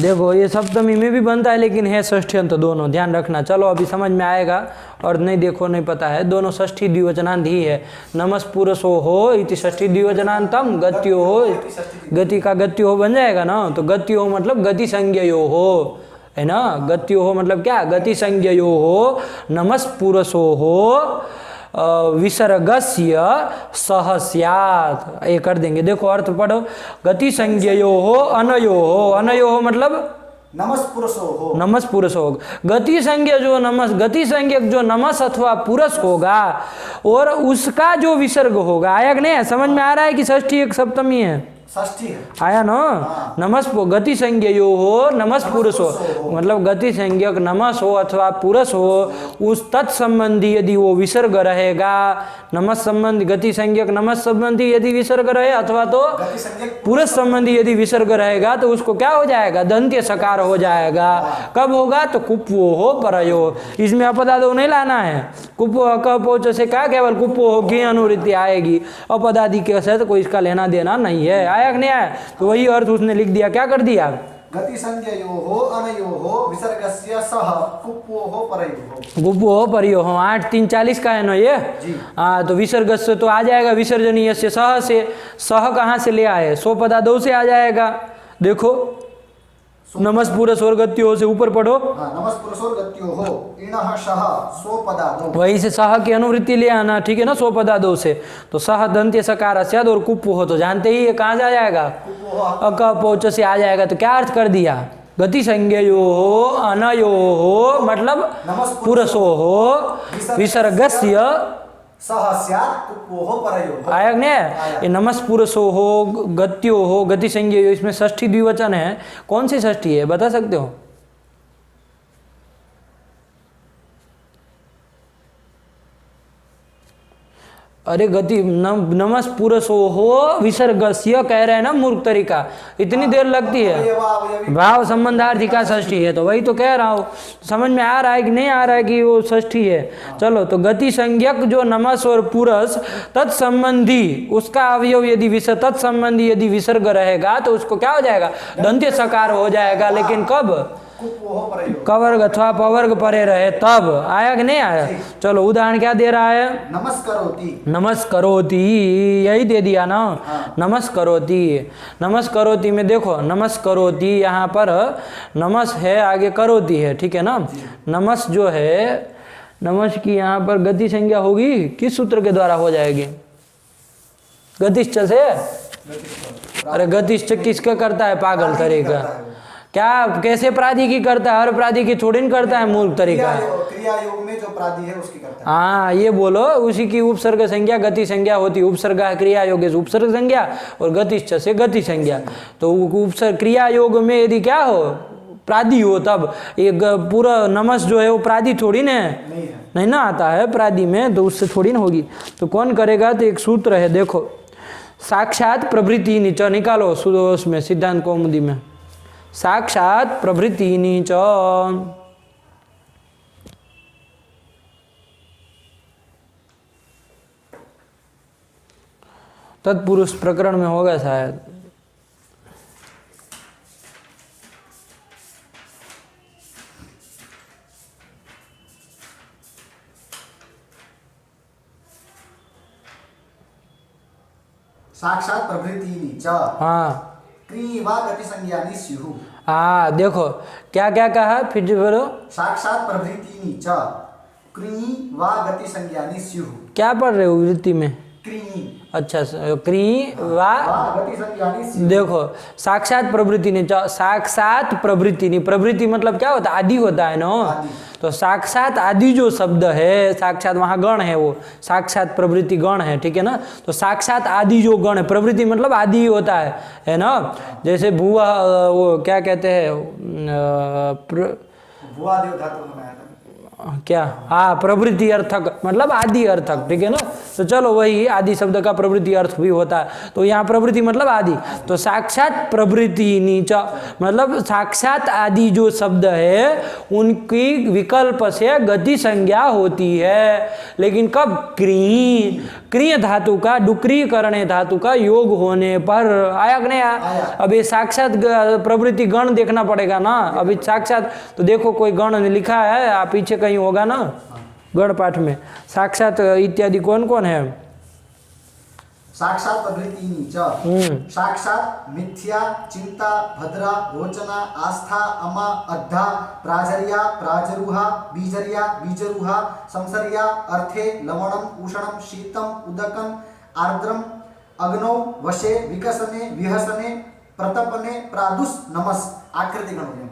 देखो ये सप्तमी में भी बनता है लेकिन है षष्ठी अंत दोनों, ध्यान रखना, चलो अभी समझ में आएगा, और नहीं देखो नहीं पता है, दोनों षष्ठी द्विवचनांत ही है, नमस्पुरसो हो इति षष्ठी द्विवचनांतम, गत्यो हो, गति का गत्यो हो बन जाएगा ना, तो गत्यो हो मतलब गति संज्ञयो हो, है ना, गत्यो हो मतलब क्या, गति संज्ञयो हो, नमस्पुरसो हो विसर्गस्य सह स्यात्, ये कर देंगे, देखो अर्थ पढ़ो, गति संज्ञयो हो अनयो हो, अनयो हो मतलब नमस्पुरसो हो, नमस पुरुष होगा, गति संज्ञ जो नमस, गति संज्ञक जो नमस अथवा पुरुष होगा और उसका जो विसर्ग होगा, आया कि नहीं, समझ में आ रहा है कि षष्ठी एक सप्तमी है, षष्ठी है, आया ना, नमस गति संज्ञयो हो नमस पुरुष हो, मतलब गति संज्ञक नमस हो अथवा पुरुष हो, उस तत्संबंधी यदि वो विसर्ग रहेगा, नमस संबंधी गति संज्ञक नमस संबंधी यदि विसर्ग रहे अथवा तो गति संज्ञक पुरुष संबंधी यदि विसर्ग रहेगा तो उसको क्या हो जाएगा, दंत्य सकार हो जाएगा, कब होगा, तो कुप्वो हो परयो, इसमें अपदादो नहीं लाना है, कुप्वो कपोच से क्या, केवल कुप्वो हो की अनुवृत्ति आएगी, अपदादि के साथ कोई इसका लेना देना नहीं है, आया कि नहीं आया, तो वही अर्थ उसने लिख दिया, क्या कर दिया, गति संज्ञयो हो अनयो हो विसर्गस्य सह कुप्वो हो परयो हो, गुप्वो हो परियो हो, 8 3 40 का है ना ये, हाँ, तो विसर्ग से तो आ जाएगा, विसर्जनीय से, सह कहाँ से ले आए, सो पदादो से आ जाएगा, देखो नमस्पुर स्वर्गत्यो से ऊपर पढ़ो, नमस्पुर स्वर्गत्यो हो इणः शह सो पदादो, वहीं से सह की अनुवृत्ति ले आना, ठीक है ना, सो पदादो से, तो सह दंत्य सकार स्याद और कुप्पु हो, तो जानते ही ये कहाँ से आ जाएगा, अकपोच से आ जाएगा, तो क्या अर्थ कर दिया, गति संज्ञयो हो अनयो हो मतलब पुरुषो हो विसर्गस्य सह स्यात् कुप्वो हो परयो हो, आया ने, ये नमस पुरुषो हो गत्यो हो गति संज्ञयो, इसमें षष्ठी द्विवचन है, कौन सी षष्ठी है बता सकते हो, अरे गति नमस पुरुषो हो विसर्गस्य कह रहे हैं ना, मूर्ख तरीका, इतनी देर लगती है, भाव संबंधार्थी का षष्ठी है, तो वही तो कह रहा हूँ, समझ में आ रहा है कि नहीं आ रहा है कि वो षष्ठी है, चलो, तो गति संज्ञक जो नमस और पुरुष तत्संबंधी उसका अवयव यदि तत्संबंधी यदि विसर्ग रहेगा तो उसको क्या हो जाएगा, दंत्य सकार हो जाएगा, लेकिन कब, कवर्ग अथवा पवर्ग परे रहे तब, आया कि नहीं आया, चलो उदाहरण क्या दे रहा है, नमस करोति, यही दे दिया ना, नमस करोति में देखो, नमस करोति यहाँ पर नमस है, आगे करोति है, ठीक है ना, नमस जो है, नमस की यहाँ पर गति संज्ञा होगी, किस सूत्र के द्वारा हो जाएगी, गतिश्च से, अरे गतिश्च किसका करता है, पागल तरीका, क्या कैसे प्राधि की करता है, हर प्राधि की थोड़ी नहीं करता है, मूर्ख तरीका, क्रिया योग में जो प्राधि है उसकी करता है, हाँ ये बोलो, उसी की उपसर्ग संज्ञा गति संज्ञा होती है, उपसर्ग क्रिया योग से उपसर्ग संज्ञा और गतिश्च से गति संज्ञा, तो उपसर्ग क्रिया योग में यदि क्या हो, प्राधि हो, तब एक पूरा नमस जो है वो प्राधि थोड़ी ना नहीं ना आता है प्राधि में, तो उससे थोड़ी ना होगी, तो कौन करेगा, तो एक सूत्र है देखो, साक्षात प्रभृति नीच, निकालो उसमें सिद्धांत कौमुदी में, साक्षात प्रभृति नीच, तत्पुरुष प्रकरण में होगा शायद, साक्षात प्रभृति च, हाँ क्री वा गति संज्ञानि स्युः, हाँ देखो क्या क्या कहा, फिर जो बोलो, साक्षात प्रभृति च क्री वा गति संज्ञानि स्युः, क्या पढ़ रहे हो वृत्ति में, क्री अच्छा क्री वा गति संज्ञानी सी। देखो साक्षात प्रवृत्ति ने साक्षात प्रवृत्ति नहीं, प्रवृत्ति मतलब क्या होता है, आदि होता है ना। तो साक्षात आदि जो शब्द है, साक्षात वहाँ गण है, वो साक्षात प्रवृत्ति गण है, ठीक है ना। तो साक्षात आदि जो गण है, प्रवृत्ति मतलब आदि ही होता है ना। जैसे भुआ वो क्या कहते हैं भुआ देव धातु बनाया था क्या, हाँ प्रवृत्ति अर्थक मतलब आदि अर्थक, ठीक है ना। तो चलो वही आदि शब्द का प्रवृत्ति अर्थ भी होता है। तो यहाँ प्रवृत्ति मतलब आदि, तो साक्षात प्रवृत्ति नीचा मतलब साक्षात आदि जो शब्द है उनकी विकल्प से गति संज्ञा होती है। लेकिन कब, क्रिय धातु का डुक्रीकरण धातु का योग होने पर। आया कि नहीं आया? अब ये साक्षात प्रवृत्ति गण देखना पड़ेगा ना। अभी साक्षात तो देखो कोई गण लिखा है, आप पीछे कहीं होगा ना गण पाठ में, साक्षात इत्यादि कौन कौन है? साक्षात प्रवृत्ति नीचा, साक्षात मिथ्या, चिंता, भद्रा, रोचना, आस्था, अमा, अद्धा, प्राजर्या, प्राजरुहा, बीजर्या, बीजरुहा, संसर्या, अर्थे, लवणम, उष्णम, शीतम, उदकम, आर्द्रम, अग्नौ, वशे, विकसने, विहसने, प्रतपने, प्रादुष, नमस। आकृति गण हो गए।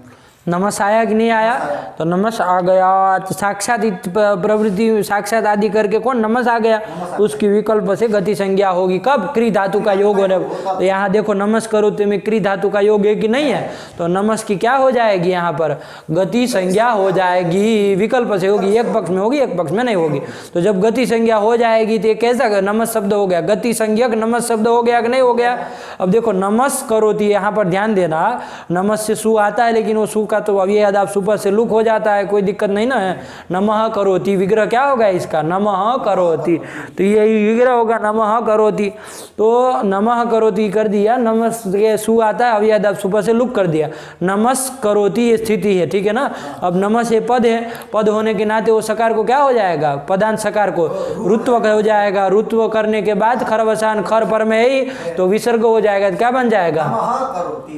नमस आया कि नहीं आया? तो नमस आ गया। तो साक्षात प्रवृत्ति साक्षात आदि करके कौन नमस आ गया, उसकी विकल्प से गति संज्ञा होगी। कब, क्री धातु का योग होने। तो यहाँ देखो नमस करो तो में क्री धातु का योग है कि नहीं है, तो नमस की क्या हो जाएगी, यहाँ पर गति संज्ञा हो जाएगी। विकल्प से होगी, एक पक्ष में होगी एक पक्ष में नहीं होगी। तो जब गति संज्ञा हो जाएगी तो ये कैसा नमस शब्द हो गया, गति संज्ञक नमस शब्द हो गया कि नहीं हो गया। अब देखो नमस करो तो यहाँ पर ध्यान देना, नमस से सु आता है, लेकिन वो सु का तो अब ये अदाब सुपर से लुक हो जाता है, कोई दिक्कत नहीं ना है। नमः करोति विग्रह क्या होगा इसका, नमः करोति, तो यही विग्रह होगा नमः करोति। तो नमः करोति कर दिया, नमस ये सु आता है, अब ये अदाब सुपर से लुक कर दिया, नमस करोति ये स्थिति है, ठीक है ना। अब नमस ये पद है, पद होने के नाते वो सकार को क्या हो जाएगा, पदांत सकार को रुत्व हो जाएगा। रुत्व करने के बाद खरवसान खर पर में ही तो विसर्ग हो जाएगा, तो क्या बन जाएगा,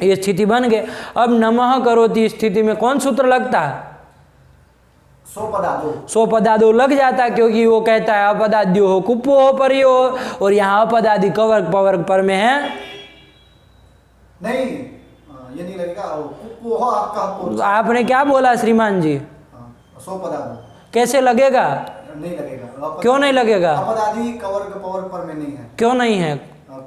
ये स्थिति बन गए। अब नमः करोति स्थिति में कौन सूत्र लगता है, सो पदादो लग जाता है, क्योंकि वो कहता है अपदाद्यो हो कुप्पो हो परियो, और यहाँ अपदादि कवर्ग पवर्ग पर में है नहीं, ये नहीं लगेगा। कुप्पो हो आपका, आपने क्या बोला श्रीमान जी, सो पदादो कैसे लगेगा, नहीं लगेगा। क्यों नहीं लगेगा, अपदादि कवर्ग पवर्ग पर में नहीं है। क्यों नहीं है,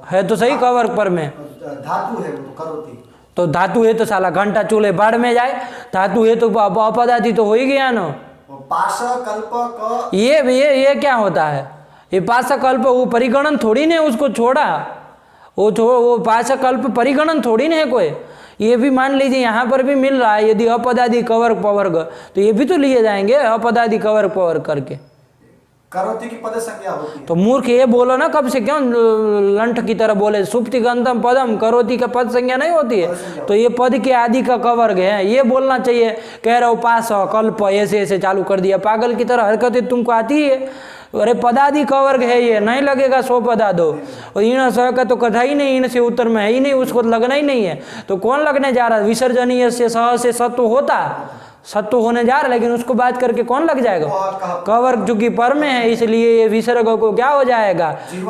है तो सही कवर्ग पर में, धातु है वो करोति, तो धातु है तो साला घंटा चूल्हे बाढ़ में जाए, धातु है तो अपदादि तो हो ही गया ना। पाश कल्प क ये क्या होता है, ये पाशकल्प वो परिगणन थोड़ी ने उसको छोड़ा, वो पाशकल्प परिगणन थोड़ी ने है कोई। ये भी मान लीजिए यहाँ पर भी मिल रहा है, यदि अपदादि कवर्ग पवर्ग, तो ये भी तो लिए जाएंगे अपदादि कवर्ग पवर्ग करके, करोति की पद संज्ञा होती है। तो मूर्ख ये बोलो ना, कब से क्यों लंठ की तरह बोले, सुप्ति गंतम पदम करोति का पद संज्ञा नहीं होती है, तो ये पद के आदि का कवर्ग है, ये बोलना चाहिए। कह रहे हो पास कल्प ऐसे ऐसे चालू कर दिया, पागल की तरह हरकतें तुमको आती है। अरे पदादि कवर्ग है, ये नहीं लगेगा सो पदादो, और इन स का तो कथा ही नहीं, इन से उत्तर में है ही नहीं, उसको लगना ही नहीं है। तो कौन लगने जा रहा है, विसर्जनीय से सह से सत्व होता, सत्व होने जा रहा है, लेकिन उसको बात करके कौन लग जाएगा, कवर्ग चूंकि पर में है, इसलिए ये विसर्ग को क्या हो जाएगा,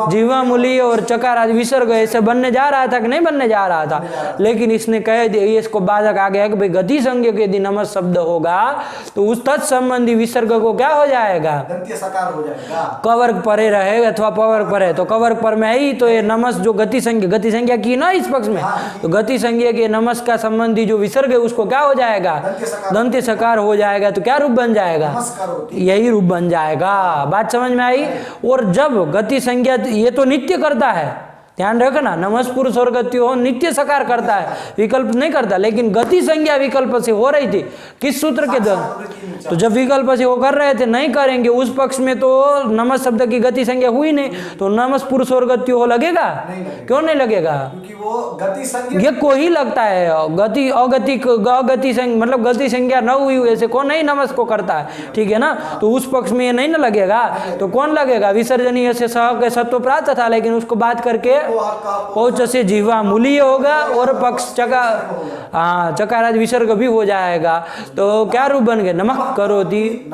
जीवा मूली और चकार आदि विसर्ग ऐसे बनने जा रहा था कि नहीं बनने जा रहा था। लेकिन इसने कह दिया, ये इसको बाधक आ गया कि भाई गति संज्ञ के यदि नमस शब्द होगा तो उस तत्संबंधी विसर्ग को क्या हो जाएगा, दंत्य सकार हो जाएगा। कवर्ग परे रहे अथवा पवर्ग परे, तो कवर्ग पर में ही तो ये नमस जो गति संज्ञा की ना इस पक्ष में, तो गति संज्ञा के नमस का संबंधी जो विसर्ग है उसको क्या हो जाएगा, दंत्य सकार हो जाएगा। तो क्या रूप बन जाएगा, यही रूप बन जाएगा। बात समझ में आई। और जब गति संज्ञा, ये तो नित्य करता है, ध्यान रखना, नमस पुरुष और गति हो नित्य सकार करता है, विकल्प नहीं करता। लेकिन गति संज्ञा विकल्प से हो रही थी, किस सूत्र के द्वारा, तो जब विकल्प से वो कर रहे थे, नहीं करेंगे उस पक्ष में तो नमस शब्द की गति संज्ञा हुई नहीं, तो नमस पुरुष और गति हो लगेगा, क्यों नहीं लगेगा, क्योंकि वो गति संज्ञा ये को ही लगता है। गति अगति संज्ञा मतलब गति संज्ञा न हुई ऐसे कौन नहीं नमस को करता है, ठीक है ना। तो उस पक्ष में ये नहीं ना लगेगा, तो कौन लगेगा, विसर्जनीय से सह के सत्व प्राप्त था, लेकिन उसको बात करके पौच से जीवा मूलीय होगा और पक्ष चकार, हाँ चकारादि विसर्ग भी हो जाएगा। तो क्या रूप बन गए? नमः करोति,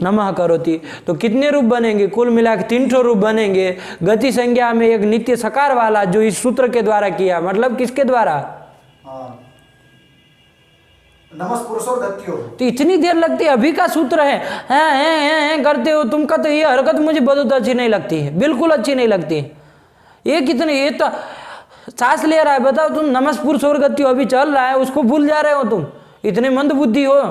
नमः करोति। तो कितने रूप बनेंगे? कुल मिला के 3 ठो रूप बनेंगे। गति संज्ञा में एक नित्य सकार वाला जो इस सूत्र के द्वारा किया, मतलब किसके द्वारा? नमस् पुरुषो गत्यो। तो इतनी देर लगती है, अभी का सूत्र है, हैं करते हो तुमका। तो ये हरकत मुझे बहुत अच्छी नहीं लगती है, बिल्कुल अच्छी नहीं लगती है। ये कितने, ये तो सांस ले रहा है, बताओ तुम नमस् पुरुषो गत्यो अभी चल रहा है, उसको भूल जा रहे हो तुम, इतने मंद बुद्धि हो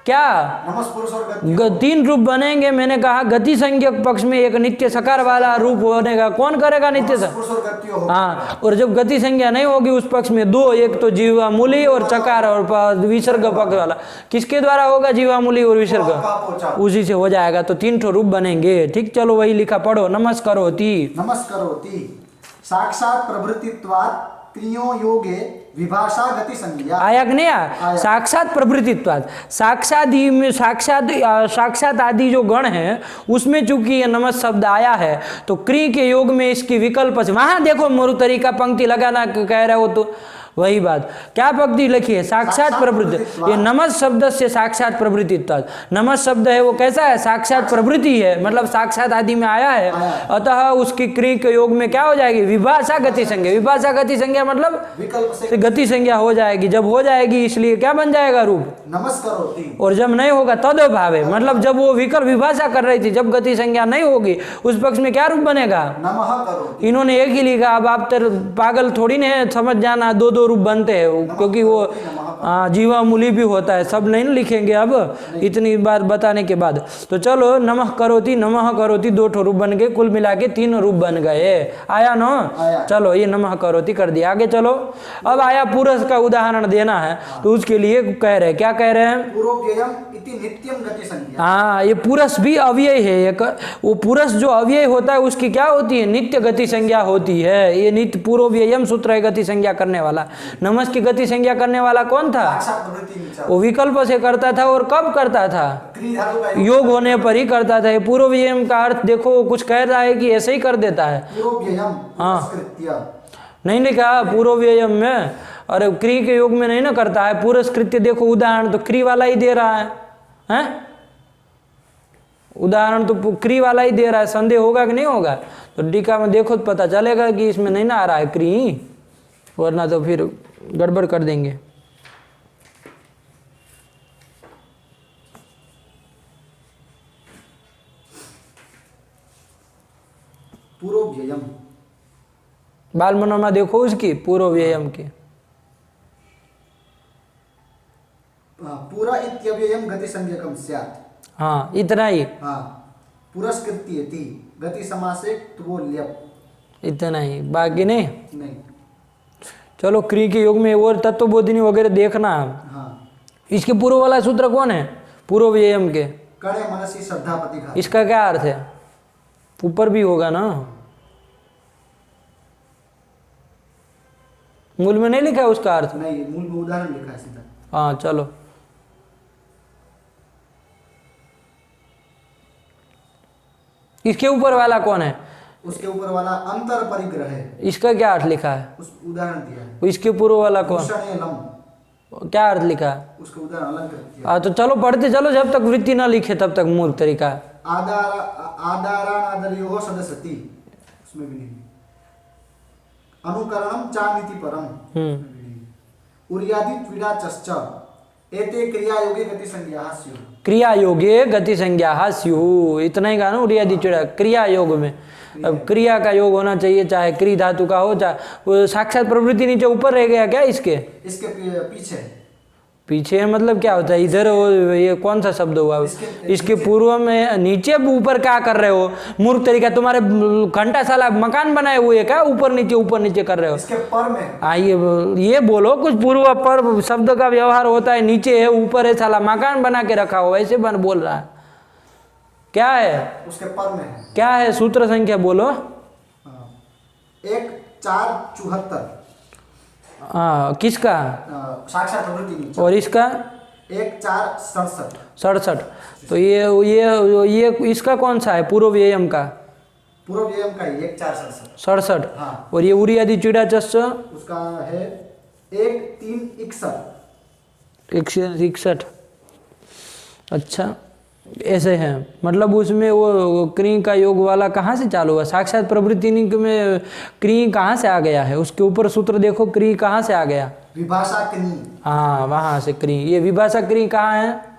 क्या? नमस् पुरुषो गत्यो 3 रूप बनेंगे। मैंने कहा गति संज्ञक पक्ष में एक नित्य सकार वाला रूप बनेगा। कौन करेगा नित्य सकार? हाँ, और जब गति संज्ञा नहीं होगी उस पक्ष में 2, एक तो जीवामूली और चकार और विसर्ग पक्ष वाला। किसके द्वारा होगा? जीवामूली और विसर्ग, उसी से हो जाएगा। तो 3 ठो रूप बनेंगे। ठीक, चलो वही लिखा, पढ़ो। नमस्करोति, नमस्करोति साक्षात प्रभृतित्वात् क्रियो योगे विभाषा गति संज्ञा। आया कि नहीं आया? साक्षात प्रभृतित्वात्, साक्षात आदि जो गण है उसमें चूंकि ये नमस् शब्द आया है, तो क्रि के योग में इसकी विकल्प से, वहां देखो मोरु तरीका पंक्ति लगाना कह रहे हो, तो वही बात। क्या पंक्ति लिखी है? साक्षात प्रवृत्ति। ये नमस् शब्द से साक्षात प्रवृत्तित्वात्, नमस् शब्द है वो कैसा है? साक्षात प्रवृत्ति है, मतलब साक्षात आदि में आया है। अतः उसकी क्रि के योग में क्या हो जाएगी? विभाषा गति संज्ञा। विभाषा गति संज्ञा मतलब विकल्प से गति संज्ञा हो जाएगी। जब हो जाएगी इसलिए क्या बन जाएगा? रूप नमस्करोति। और जब नहीं होगा तदभावे, मतलब जब वो विकल्प विभाषा कर रही थी, जब गति संज्ञा नहीं होगी उस पक्ष में क्या रूप बनेगा? नमः करोति। इन्होंने एक ही लिखा। अब आप तो पागल थोड़ी नहीं समझ जाना, 2 रूप बनते हैं, क्योंकि वो जीवामूली भी होता है। सब नहीं लिखेंगे अब इतनी बात बताने के बाद। तो चलो, नमः करोति 2 ठो रूप बन गए, कुल मिला के 3 रूप बन गए। आया ना? चलो, ये नमः करोति कर दिया। आगे चलो, अब आया पुरुष का उदाहरण देना है, तो उसके लिए कह रहे, क्या कह रहे हैं? पूर्वव्ययम् इति नित्यं गति संज्ञा। हाँ, ये पुरुष भी अव्यय है एक। वो पुरुष जो अव्यय होता है उसकी क्या होती है? नित्य गति संज्ञा होती है। ये नित्य पूर्वव्ययम् सूत्र है गति संज्ञा करने वाला। नमस् की गति संज्ञा करने वाला कौन था? वो विकल्प से करता था। और कब करता था? योग होने पर ही करता था। पूर्वव्ययम् का अर्थ देखो, कुछ कह रहा है कि ऐसे ही कर देता है। हाँ, नहीं लिखा पूर्वव्ययम् में, और क्रि के योग में नहीं ना करता है। पुरस्कृत्य देखो, उदाहरण तो क्रि वाला ही दे रहा है, हैं? उदाहरण तो क्रि वाला ही दे रहा है। संदेह होगा कि नहीं होगा? तो टीका में देखो तो पता चलेगा कि इसमें नहीं ना आ रहा है क्रि, वरना तो फिर गड़बड़ कर देंगे। पूर्वव्ययम्, बाल मनोरमा देखो उसकी, पूर्वव्ययम् की। पूरा इत्यव्ययम् गति संज्ञकम् स्यात्। हाँ, इतना ही। हाँ, पुरस्कृत्यति गति समासे तो ल्यप, इतना ही, बाकी नहीं। नहीं। चलो, क्रि के योग में और तत्वबोधिनी वगैरह देखना। हाँ, इसके पूर्व वाला सूत्र कौन है? पूर्वव्ययम् के कणे मनसि श्रद्धापति घात। इसका क्या अर्थ है? ऊपर भी होगा ना, मूल में नहीं लिखा है उसका अर्थ? नहीं, मूल में उदाहरण लिखा है सीधा। हाँ, चलो। इसके ऊपर वाला कौन है? उसके ऊपर वाला अंतर परिग्रह है। इसका क्या अर्थ लिखा है? उस उदाहरण दिया है। इसके पूर्व वाला कौन? क्या अर्थ लिखा है? उसका उदाहरण अलग दिया। हाँ, तो चलो पढ़ते चलो, जब तक वृत्ति ना लिखे तब तक मूल तरीका। आदारानादरयोः सदसति, उसमें भी नहीं। अनुकरणम चामिति परम, उर्यादि त्विडा चश्च एते क्रिया योगे गति संज्ञाः स्युः। क्रिया योगे गति संज्ञाः स्युः, इतना ही कहा ना। उर्यादि त्विडा क्रिया योग में, अब क्रिया का योग होना चाहिए, चाहे क्रि धातु का हो, चाहे वो साक्षात प्रवृत्ति नीचे ऊपर रह गया क्या? इसके पीछे मतलब क्या होता है? इधर ये कौन सा शब्द हुआ? इसके पूर्व में, नीचे ऊपर क्या कर रहे हो? मूर्ख तरीका। तुम्हारे घंटा साला मकान बनाए हुए क्या? ऊपर नीचे कर रहे हो। इसके पर में ये बोलो कुछ। पूर्व पर शब्द का व्यवहार होता है, नीचे है ऊपर है, साला मकान बना के रखा हो, ऐसे बोल रहा है। क्या है उसके पर में? क्या है सूत्र संख्या बोलो? 1474। हाँ, किसका? साक्षात प्रवृत्ति। और इसका 1467। 67। तो ये इसका कौन सा है? पूर्वव्ययम् का पूर्व व्ययम का ही 1,4,67 67। हाँ। और ये उरी आदि चिड़ा चश्च उसका है 1,3,61। 161। अच्छा, ऐसे हैं। मतलब उसमें वो क्री का योग वाला कहाँ से चालू हुआ? साक्षात प्रवृत्ति में क्री कहाँ से आ गया है? उसके ऊपर सूत्र देखो, क्री कहाँ से आ गया? विभाषा क्री। हाँ, वहाँ से क्री। ये विभाषा क्री कहाँ है?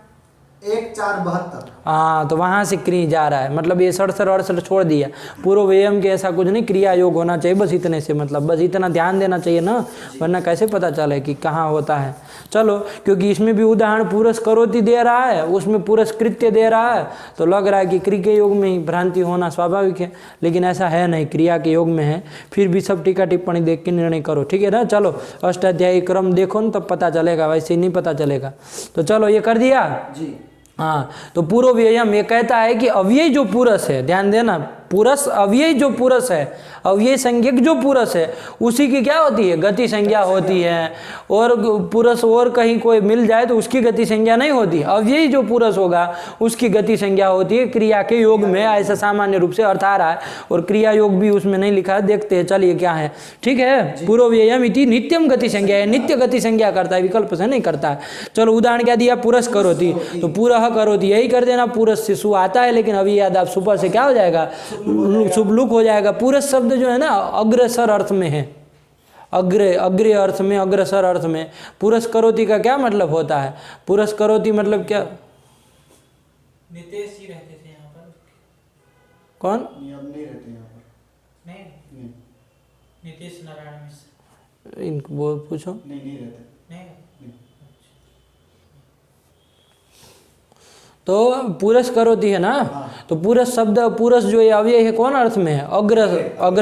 1,4,72। हाँ, तो वहाँ से क्री जा रहा है। मतलब ये 67-68 छोड़ दिया। पूर्व व्ययम के ऐसा कुछ नहीं, क्रिया योग होना चाहिए बस इतने से। मतलब बस इतना ध्यान देना चाहिए ना, वरना कैसे पता चले कि कहाँ होता है। चलो, क्योंकि इसमें भी उदाहरण पुरस्करोति दे रहा है, उसमें पुरस्कृत्य दे रहा है, तो लग रहा है कि क्रिया के योग में ही भ्रांति होना स्वाभाविक है, लेकिन ऐसा है नहीं, क्रिया के योग में है। फिर भी सब टीका टिप्पणी देख के निर्णय करो, ठीक है ना। चलो, अष्टाध्यायी क्रम देखो न, तब पता चलेगा, वैसे नहीं पता चलेगा। तो चलो, ये कर दिया जी। हाँ। तो पूर्व व्ययम ये कहता है कि अव्यय जो पुरुष है, ध्यान देना, पुरुष अव्यय जो पुरुष है, अव्यय संज्ञक जो पुरुष है, उसी की क्या होती है? गति संज्ञा होती है। और पुरुष और कहीं कोई मिल जाए तो उसकी गति संज्ञा नहीं होती। अव्यय जो पुरुष होगा उसकी गति संज्ञा होती है क्रिया के योग में, ऐसा सामान्य रूप से अर्थ आ रहा है। और क्रिया योग भी उसमें नहीं लिखा है, देखते हैं चलिए क्या है, ठीक है। पूर्व व्ययम इति नित्यम गति संज्ञा है, नित्य गति संज्ञा करता है, विकल्प से नहीं करता है। चलो, उदाहरण क्या दिया? पुरस करोति, तो पूरह करोति यही कर देना। पुरस से सु आता है, लेकिन अभी याद आप सुपर से क्या हो जाएगा? शुभ लुक हो जाएगा। पुरस शब्द जो है ना, अग्रसर अर्थ में है, अग्रे अर्थ में, अग्रसर अर्थ में। पुरस करोति का क्या मतलब होता है? पुरस करोति मतलब क्या? नितेश जी रहते थे यहाँ पर। कौन? अब नहीं रहते यहाँ पर। नहीं, नितेश नारायण मिश्र। इनको वो पूछो। नहीं रहते। नहीं, तो पुरस करोति है ना, तो पुरस शब्द, पुरस जो ये अव्यय है कौन अर्थ में है? अग्र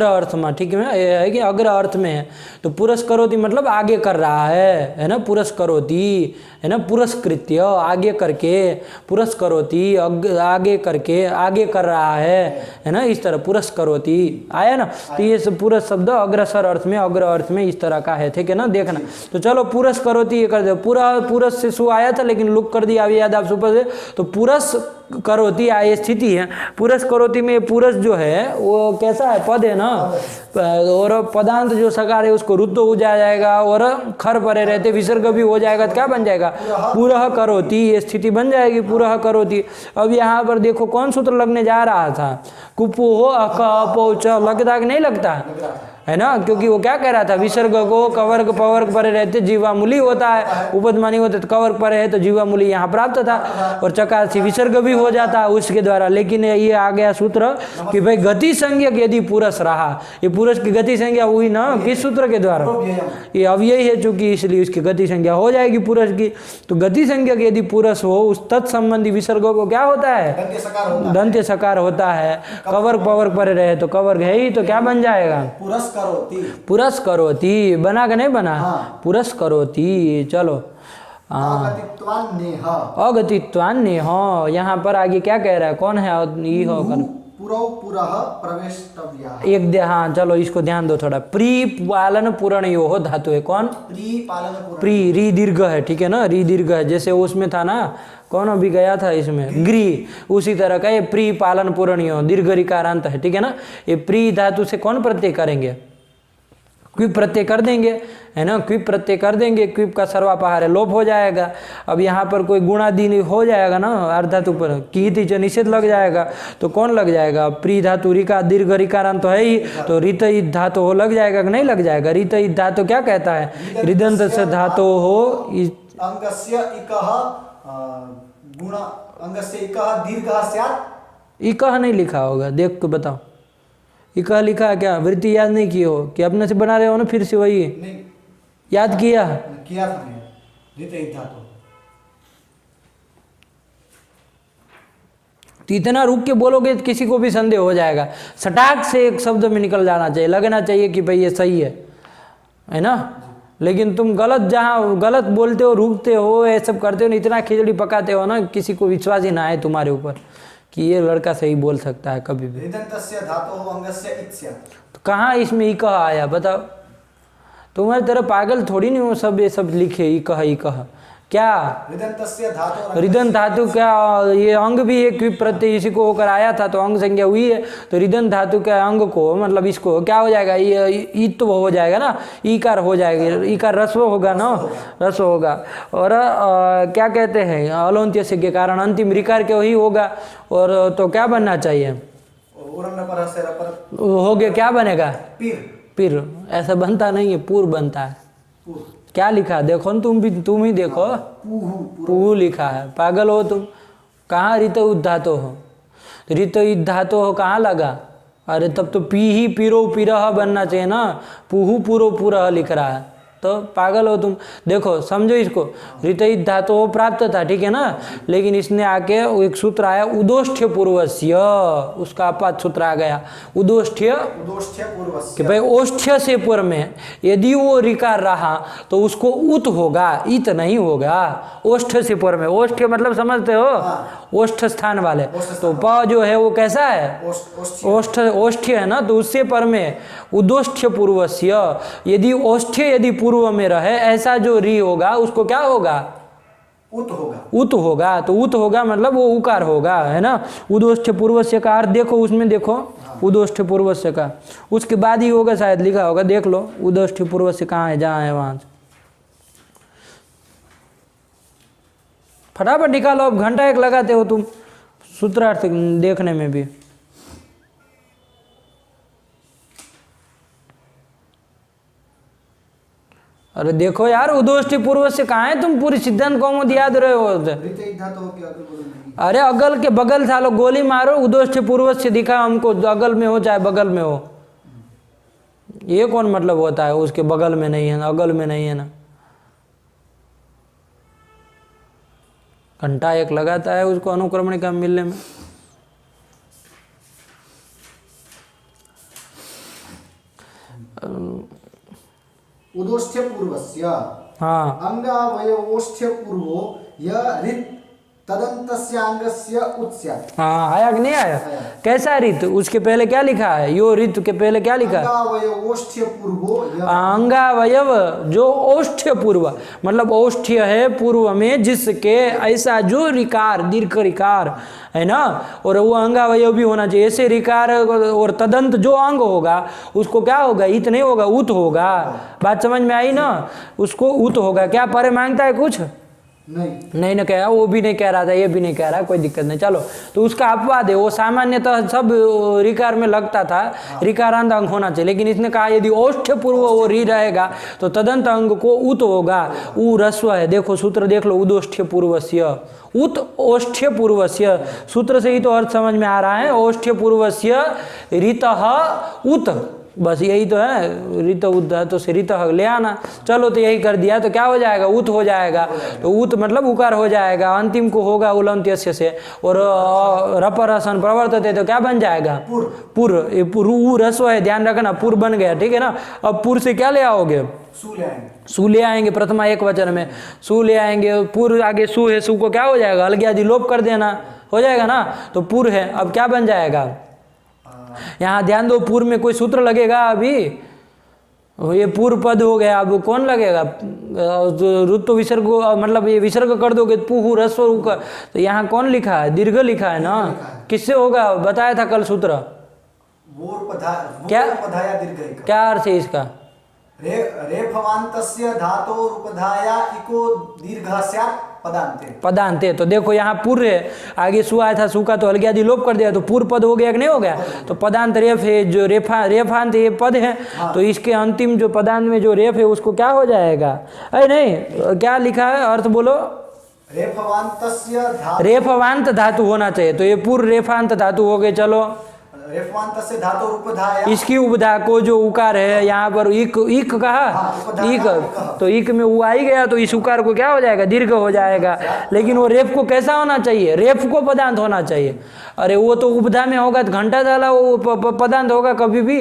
अर्थ में, ठीक है कि अग्र अर्थ में है। तो पुरस करोति मतलब आगे कर रहा है ना। पुरस करोति है ना, पुरस्कृत्य आगे करके, पुरस करोति आगे करके, आगे कर रहा है ना, इस तरह पुरस करोति आया ना। तो ये सब पुरस शब्द अग्रसर अर्थ में, अग्र अर्थ में इस तरह का है, ठीक है ना, देखना। तो चलो, पुरस करोति ये कर दो। पूरा पुरस से सु आया था, लेकिन लुक कर दिया, अभी याद आप सुपर से। तो पुरस करोति आय स्थिति है। पुरस करोति में पुरस जो है वो कैसा है? पद है ना, और पदांत जो सकार है उसको रुद्ध हो जाएगा, और खर परे रहते विसर्ग भी हो जाएगा, तो क्या बन जाएगा? पुरः करोति, ये स्थिति बन जाएगी, पुरः करोति। अब यहाँ पर देखो कौन सूत्र लगने जा रहा था? कुपो हो अक अपो च, लगता कि नहीं लगता है ना? क्योंकि वो क्या कह रहा था? विसर्ग को कवर्ग पवर्ग परे रहते जीवामूली होता है, उपदमानी होते तो कवर्ग परे है तो जीवामूली यहाँ प्राप्त था, और चकार से विसर्ग भी हो जाता है उसके द्वारा। लेकिन ये आ गया सूत्र कि भाई गति संज्ञक यदि पुरुष रहा, ये पुरुष की गति संज्ञा हुई ना किस सूत्र के द्वारा? ये अव्यय है चूंकि, इसलिए उसकी गति संज्ञा हो जाएगी पुरुष की। तो गति संज्ञक यदि पुरुष हो, उस तत्संबंधी विसर्ग को क्या होता है? दंत्य सकार होता है। कवर्ग पवर्ग परे रहे तो कवर्ग है ही, तो क्या बन जाएगा? पुरस करोति। बना कि नहीं बना? पुरस करोति। चलो, अगतित्वान्नेह। यहाँ पर आगे क्या कह रहा है? कौन है? ई हो कर एक दे। हाँ, चलो इसको ध्यान दो थोड़ा। प्री पालन पूर्ण यो हो धातु है। कौन? प्री, री दीर्घ है, ठीक है ना, री दीर्घ है। जैसे उसमें था ना, कौन अभी गया था इसमें? ग्री, उसी तरह का ये प्री पालन पूर्ण यो दीर्घ रिकारांत है, ठीक है ना। ये प्री धातु से कौन प्रत्यय करेंगे? क्विप प्रत्यय कर देंगे, है ना, क्विप प्रत्यय कर देंगे। क्विप का सर्वापहार है, लोप हो जाएगा। अब यहाँ पर कोई गुणादि हो जाएगा ना, अर्धातु पर की च निषेध लग जाएगा, तो कौन लग जाएगा? प्री धातु रिका दीर्घ रिकारांत तो है ही, तो रित धातु हो लग जाएगा कि नहीं लग जाएगा? रित धातु क्या कहता है? हृदंत से धातु हो इकह नहीं लिखा होगा, देख के बताओ। इकह लिखा है क्या? वृत्ति याद नहीं की हो कि अपने से बना रहे हो ना, फिर से वही नहीं याद किया था तो इतना रुक के बोलोगे तो किसी को भी संदेह हो जाएगा। सटाक से एक शब्द में निकल जाना चाहिए, लगना चाहिए कि भाई ये सही है ना। लेकिन तुम गलत, जहाँ गलत बोलते हो, रुकते हो, ये सब करते हो, इतना खिचड़ी पकाते हो ना, किसी को विश्वास ही ना आए तुम्हारे ऊपर कि ये लड़का सही बोल सकता है कभी भी। तो कहाँ इसमें इकह आया बताओ? तुम्हारी तरह पागल थोड़ी नहीं हो सब ये सब लिखे इकह इकह, क्या ऋदन्तस्य धातु रिदन धातु क्या ये अंग भी एक प्रत्यय इसी को होकर आया था, तो अंग संज्ञा हुई है, तो रिदन धातु के अंग को मतलब इसको क्या हो जाएगा, ये ईत्व हो जाएगा ना, ईकार हो जाएगा, ईकार रस्व होगा ना, रस्व होगा। और क्या कहते हैं अलोन्त्यस्य के कारण अंतिम रिकार के वही होगा, और तो क्या बनना चाहिए, हो गया, क्या बनेगा, पीर। ऐसा बनता नहीं है, पूर बनता है। क्या लिखा है देखो न, तुम ही देखो, पूहू लिखा है, पागल हो तुम। कहाँ रित उद्धातो हो, रित उद्धातो हो कहाँ लगा, अरे तब तो पी ही पीरो पीरह बनना चाहिए ना, पूहू पूरो पूरह लिख रहा है, तो पागल हो तुम। देखो समझो इसको, रित धातु हो प्राप्त था, ठीक है ना, लेकिन इसने आके एक सूत्र आया उदोष्ठ्य पूर्वस्य, उसका अपात सूत्र आ गया उदोष्ठ्य पूर्वस्य, कि भाई ओष्ठ्य से पूर्व में यदि वो रिकार रहा तो उसको उत होगा, इत नहीं होगा। ओष्ठ से पूर्व में, ओष्ठ्य मतलब समझते हो, ओष्ठ स्थान वाले, तो प जो है वो कैसा है, ओष्ठ ओष्ठ्य है ना, तो उससे पर में उदोष्ठ्य पूर्वस्य, यदि ओष्ठ्य यदि पूर्व में रहे ऐसा जो री होगा उसको क्या होगा, उत होगा, उत होगा। तो उत होगा मतलब वो उकार होगा, है ना। उदोष्ठ पूर्वस्य का अर्थ देखो, उसमें देखो उदोष्ठ पूर्वस्य का, उसके बाद ही होगा शायद, लिखा होगा, देख लो उदोष्ठ पूर्वस्य कहाँ है, जहाँ है वहाँ फटाफट निकालो। अब घंटा एक लगाते हो तुम सूत्रार्थ देखने में भी। अरे देखो यार, उदोष्टि पूर्व से कहाँ है, तुम पूरी सिद्धांत कौमुदी याद रहे हो। अरे अगल के बगल था, लो गोली मारो, उदोष्टि पूर्व से दिखा हमको, अगल में हो चाहे बगल में हो, ये कौन मतलब होता है उसके बगल में नहीं है ना, अगल में नहीं है ना। घंटा एक लगाता है उसको अनुक्रमणिका मिलने में। उदोष्ठ्य पूर्वस्य, हाँ, अंगावयवोष्ठ्य पूर्वो य रित तदन्तस्य अंगस्य उत्स्यात्। हाँ आया कि नहीं आया, कैसा रित, उसके पहले क्या लिखा है, यो रित के पहले क्या लिखा है, अंगावयवोष्ठ्य पूर्वो अंगावयव जो ओष्ठ्य पूर्व, मतलब ओष्ठ्य है पूर्व में जिसके, ऐसा जो रिकार दीर्घ रिकार है ना, और वो अंगावयव भी होना चाहिए ऐसे रिकार, और तदंत जो अंग होगा उसको क्या होगा, इत नहीं होगा, उत होगा। बात समझ में आई ना, उसको उत होगा। क्या परे मांगता है कुछ, नहीं ना कह, वो भी नहीं कह रहा था, ये भी नहीं कह रहा, कोई दिक्कत नहीं। चलो, तो उसका अपवाद है, वो सामान्यतः सब रिकार में लगता था, रिकारांत अंग होना चाहिए, लेकिन इसने कहा यदि ओष्ठ पूर्व वो री रहेगा तो तदंत अंग को उत होगा। उ रस्व है, देखो सूत्र देख लो, उदोष्ठ्य पूर्वस्य उत ओष्ठ्य पूर्वस्य, सूत्र से ही तो अर्थ समझ में आ रहा है। ओष्ठ्य पूर्वस्य ऋतः उत, बस यही तो है, ऋत उद्धा तो से ऋत ले आना। चलो तो यही कर दिया, तो क्या हो जाएगा, उत हो जाएगा। तो उत मतलब उकार हो जाएगा, अंतिम को होगा उलंत्यस्य से, और रपरसन प्रवर्तते तो क्या बन जाएगा, पुर। ये उ रस्व है, ध्यान रखना, पुर बन गया, ठीक है ना। अब पुर से क्या ले आओगे, सु ले आएंगे, प्रथमा एक वचन में सु ले आएंगे, पुर आगे सु है, सु को क्या हो जाएगा, अलग आदि लोप कर देना, हो जाएगा ना। तो पुर है, अब क्या बन जाएगा, यहाँ ध्यान दो, पूर्व में कोई सूत्र लगेगा अभी, ये पूर्व पद हो गया, अब कौन लगेगा, ऋतु विसर्ग, मतलब ये विसर्ग कर दोगे पुहु रस्व उकर, तो यहाँ कौन लिखा है, दीर्घ लिखा है ना, किससे होगा, बताया था कल सूत्र, क्या अर्थ है इसका, रेफवान्तस्य धातोरुपधाया इको दीर्घः स्यात् पदान्ते। पदान्ते, तो देखो यहाँ पूर्व है, आगे सु आया था, सु का तो अलग आदि लोप कर दिया, तो पूर्व पद हो गया कि नहीं हो गया। तो पदांत रेफ है, जो रेफांत ये पद है, तो इसके अंतिम जो पदांत में जो रेफ है उसको क्या हो जाएगा, अरे नहीं क्या लिखा है, अर्थ बोलो, रेफवांत धातु होना चाहिए, तो ये पूर्व रेफांत धातु हो गए। चलो, रेफवान्तस्य धातोरुपधाया, इसकी उपधा को जो उकार है यहाँ पर इक इक कहा, इक, तो इक में वो आई गया, तो इस उकार को क्या हो जाएगा, दीर्घ हो जाएगा। लेकिन वो रेफ को कैसा होना चाहिए, रेफ को पदांत होना चाहिए। अरे वो तो उपधा में होगा तो घंटा डाला वो पदांत होगा कभी भी,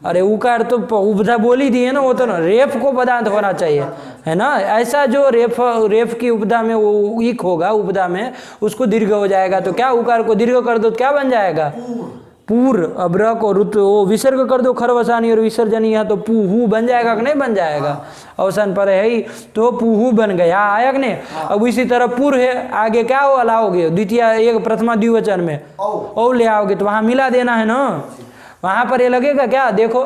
अरे उकार तो उपधा बोली दी है ना, वो तो ना रेफ को पदांत होना चाहिए, है ना। ऐसा जो रेफ की उपधा में वो इक होगा, उपधा में उसको दीर्घ हो जाएगा। तो क्या उकार को दीर्घ कर दो तो क्या बन जाएगा, पूर, अब र को रुत वो विसर्ग कर दो खरवसानी और विसर्जनी, यहाँ तो पूहू बन जाएगा कि नहीं बन जाएगा, अवसान पर है ही तो पूहू बन गया, आया कि नहीं। अब इसी तरह पुर है, आगे क्या हो लाओगे, द्वितीय एक प्रथमा द्विवचन में ओ ले आओगे तो वहाँ मिला देना है ना, वहाँ पर ये लगेगा क्या, देखो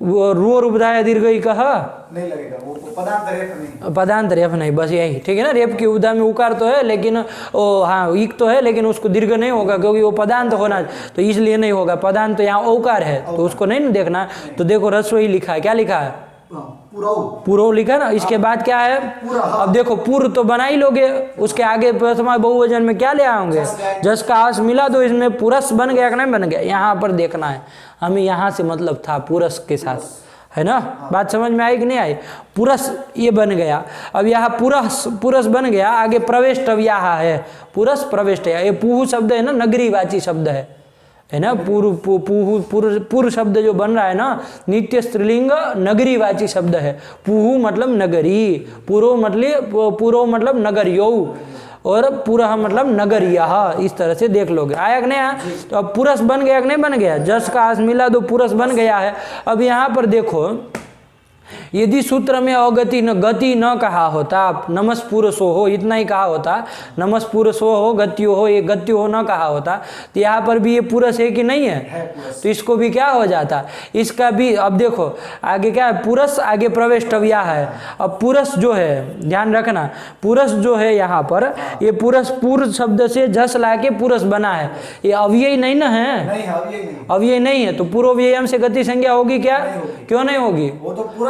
वो रो रूपधाया दीर्घ ही कहा नहीं लगेगा, वो पदांत रेफ नहीं, पदांत रेफ नहीं, बस यही ठीक है ना। रेप की उपधा में उकार तो है लेकिन वो हाँ इक तो है लेकिन उसको दीर्घ नहीं होगा क्योंकि वो पदांत होना, तो इसलिए नहीं होगा। पदांत तो यहाँ औकार है तो उसको नहीं ना देखना, तो देखो रस्व ही लिखा है, क्या लिखा है, पूर्व लिखा ना। इसके बाद क्या है, अब देखो पूर्व तो बना ही लोगे, उसके आगे प्रथमा बहुवचन में क्या ले आओगे, जस का आस मिला दो, इसमें पुरस बन गया कि नहीं बन गया, यहाँ पर देखना है हमें, यहाँ से मतलब था पुरस के साथ, है ना। बात समझ में आई कि नहीं आई, पुरस ये बन गया। अब यहाँ पुरस बन गया, आगे प्रवेश अब यहाँ है, पुरस प्रवेश है, ये पूहू शब्द है ना, नगरीवाची शब्द है ना। पूर्व शब्द जो बन रहा है ना, नित्य स्त्रीलिंग नगरीवाची शब्द है। पूहू मतलब नगरी, पूर्व मतलब नगरियो, और पुरह मतलब नगरिया, इस तरह से देख लोगे, आया कि नहीं आया। तो अब पुरस बन गया कि नहीं बन गया, जस का आस मिला दो पुरस बन गया है। अब यहाँ पर देखो, यदि सूत्र में अगति न गति न कहा होता, नमस्पुर सो हो इतना ही कहा होता, नमस्पुर सो हो गत्यो हो, ये गत्यो हो न कहा होता, तो यहाँ पर भी ये पुरस है कि नहीं है, तो इसको भी क्या हो जाता, इसका भी। अब देखो आगे क्या है, पुरस आगे प्रवेष्टव्या है। अब पुरस जो है, ध्यान रखना, पुरस जो है यहाँ पर, ये पुरस पूर्व शब्द से झस ला के पुरस बना है, ये अव्यय नहीं ना है, अव्यय नहीं है, तो पूर्वव्ययम से गति संज्ञा होगी क्या, क्यों नहीं होगी,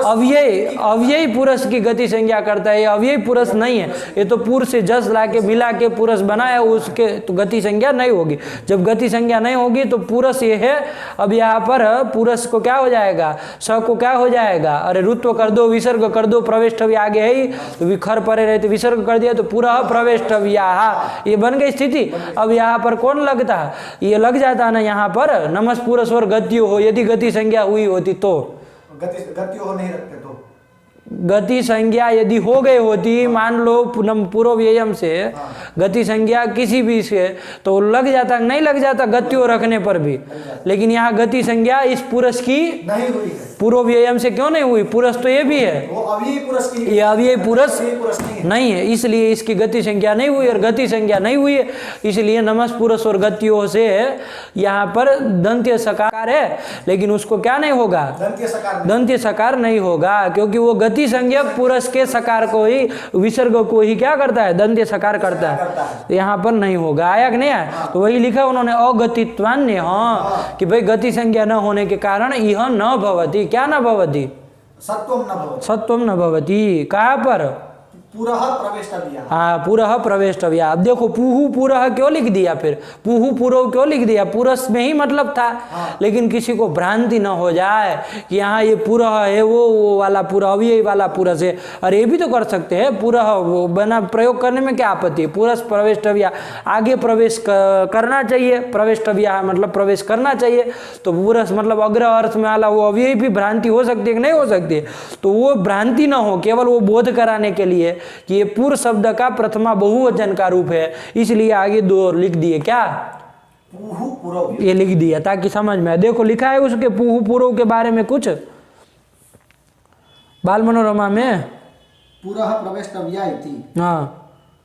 अव्यय पुरुष की गति संज्ञा करता है, ये अव्यय पुरुष नहीं है, ये तो पूर्व से जस ला के मिला के पुरुष बनाया, उसके तो गति संज्ञा नहीं होगी। जब गति संज्ञा नहीं होगी तो पुरुष ये है। अब यहाँ पर पुरुष को क्या हो जाएगा, स को क्या हो जाएगा, अरे रुत्व कर दो, विसर्ग कर दो, प्रवेष्टव्य आगे है ही, तो विखर परे रहते विसर्ग कर दिया तो पूरा प्रवेष्टव्या, ये बन गई स्थिति। अब यहाँ पर कौन लगता है, ये लग जाता ना यहाँ पर नमस पुरुष और गति हो, यदि गति संज्ञा हुई होती तो, गति हो नहीं रखते तो, गति संज्ञा यदि हो गई होती, मान लो पूर्वव्ययम से गति संज्ञा किसी भी से, तो लग जाता नहीं लग जाता गत्यो रखने पर भी, लेकिन यहाँ गति संज्ञा इस पुरुष की नहीं हुई है, पूर्वव्ययम से क्यों नहीं हुई, पुरुष तो ये भी है, वो अव्यय पुरुष की, ये अव्यय पुरुष नहीं है, इसलिए इसकी गति संज्ञा नहीं हुई, और गति संज्ञा नहीं हुई है इसलिए नमस पुरुष और गत्यो से यहाँ पर दंत्य सकार है, लेकिन उसको क्या नहीं होगा, दंत्य सकार नहीं होगा, क्योंकि वो गति संज्ञक पुरुष के सकार को ही, विसर्ग को ही क्या करता है, दंत्य सकार करता है, तो यहाँ पर नहीं होगा, आया कि नहीं आया। तो वही लिखा उन्होंने अगतित्वान्य, हाँ कि भाई गति संज्ञा न होने के कारण यह न भवति, क्या न भवति, सत्वम न भवति, कहाँ पर, पुरः प्रवेष्टव्या, हाँ पुरः प्रवेष्टव्या। अब देखो पूहू पुरः क्यों लिख दिया, फिर पूहू पूर्व क्यों लिख दिया, पुरस में ही मतलब था, लेकिन किसी को भ्रांति न हो जाए कि यहाँ ये पुरः है वो वाला पूरा अव्यय वाला पुरस है, अरे ये भी तो कर सकते हैं, पुरः वो बना प्रयोग करने में क्या आपत्ति है, पुरस प्रवेष्टव्या आगे प्रवेश करना चाहिए, प्रवेष्टव्या मतलब प्रवेश करना चाहिए, तो पुरस मतलब अग्र अर्थ में वाला वो अव्यय भी भ्रांति हो सकती है कि नहीं हो सकती है, तो वो भ्रांति न हो, केवल वो बोध कराने के लिए कि ये पूर्व शब्द का प्रथमा बहुवचन का रूप है, इसलिए आगे दो लिख दिए, क्या पूहू पूर्व, ये लिख दिया ताकि समझ में आए। देखो लिखा है उसके पूहू पूर्व के बारे में कुछ बाल मनोरमा में, पुरः प्रवेष्टव्या इति हाँ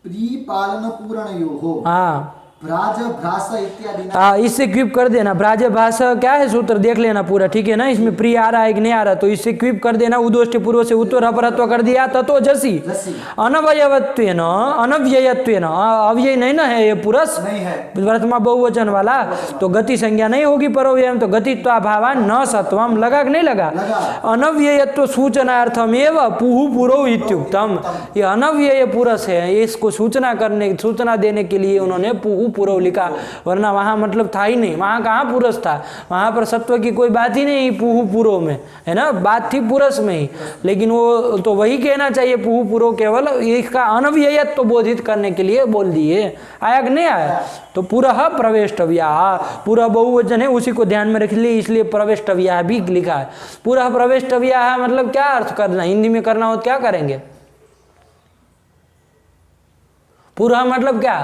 प्रीपालन पूरणयोः हाँ भ्राज भ्रास इत्यादि, इससे क्विप कर देना, ब्राज भाषा क्या है सूत्र देख लेना पूरा, ठीक है ना, इसमें प्रिय आ रहा है कि नहीं आ रहा, तो इससे क्विप कर देना, उदोष्टि पूर्व से उत्तर अपरत्व कर दिया, ततो जसी अनवयवत्वेन अनव्ययत्वेन, अव्यय नहीं ना है ये पुरुष प्रथमा बहुवचन वाला, तो गति संज्ञा नहीं होगी परव्ययम, तो गतित्वाभावान न सत्वम, लगा कि नहीं लगा, अनव्ययत्व सूचनार्थमेव पूहू पूर्व इत्युक्तम, ये अनव्यय पुरुष है, इसको सूचना देने के लिए उन्होंने पूहू पूर्व लिखा, वरना वहाँ मतलब था ही नहीं, वहाँ कहाँ पुरुष था, वहाँ पर सत्व की कोई बात ही नहीं पूहू पूर्व में, है ना, बात थी पुरुष में ही, लेकिन वो तो वही कहना चाहिए पूहू पूर्व, केवल इसका अनव्ययत्व तो बोधित करने के लिए बोल दिए, आया कि नहीं आया। तो पुरः प्रवेष्टव्या, पूरा बहुवचन है उसी को ध्यान में रख लिए, इसलिए प्रवेष्टव्या भी लिखा है। पुरः प्रवेष्टव्या मतलब क्या अर्थ करना, हिंदी में करना हो तो क्या करेंगे, पुरः मतलब क्या,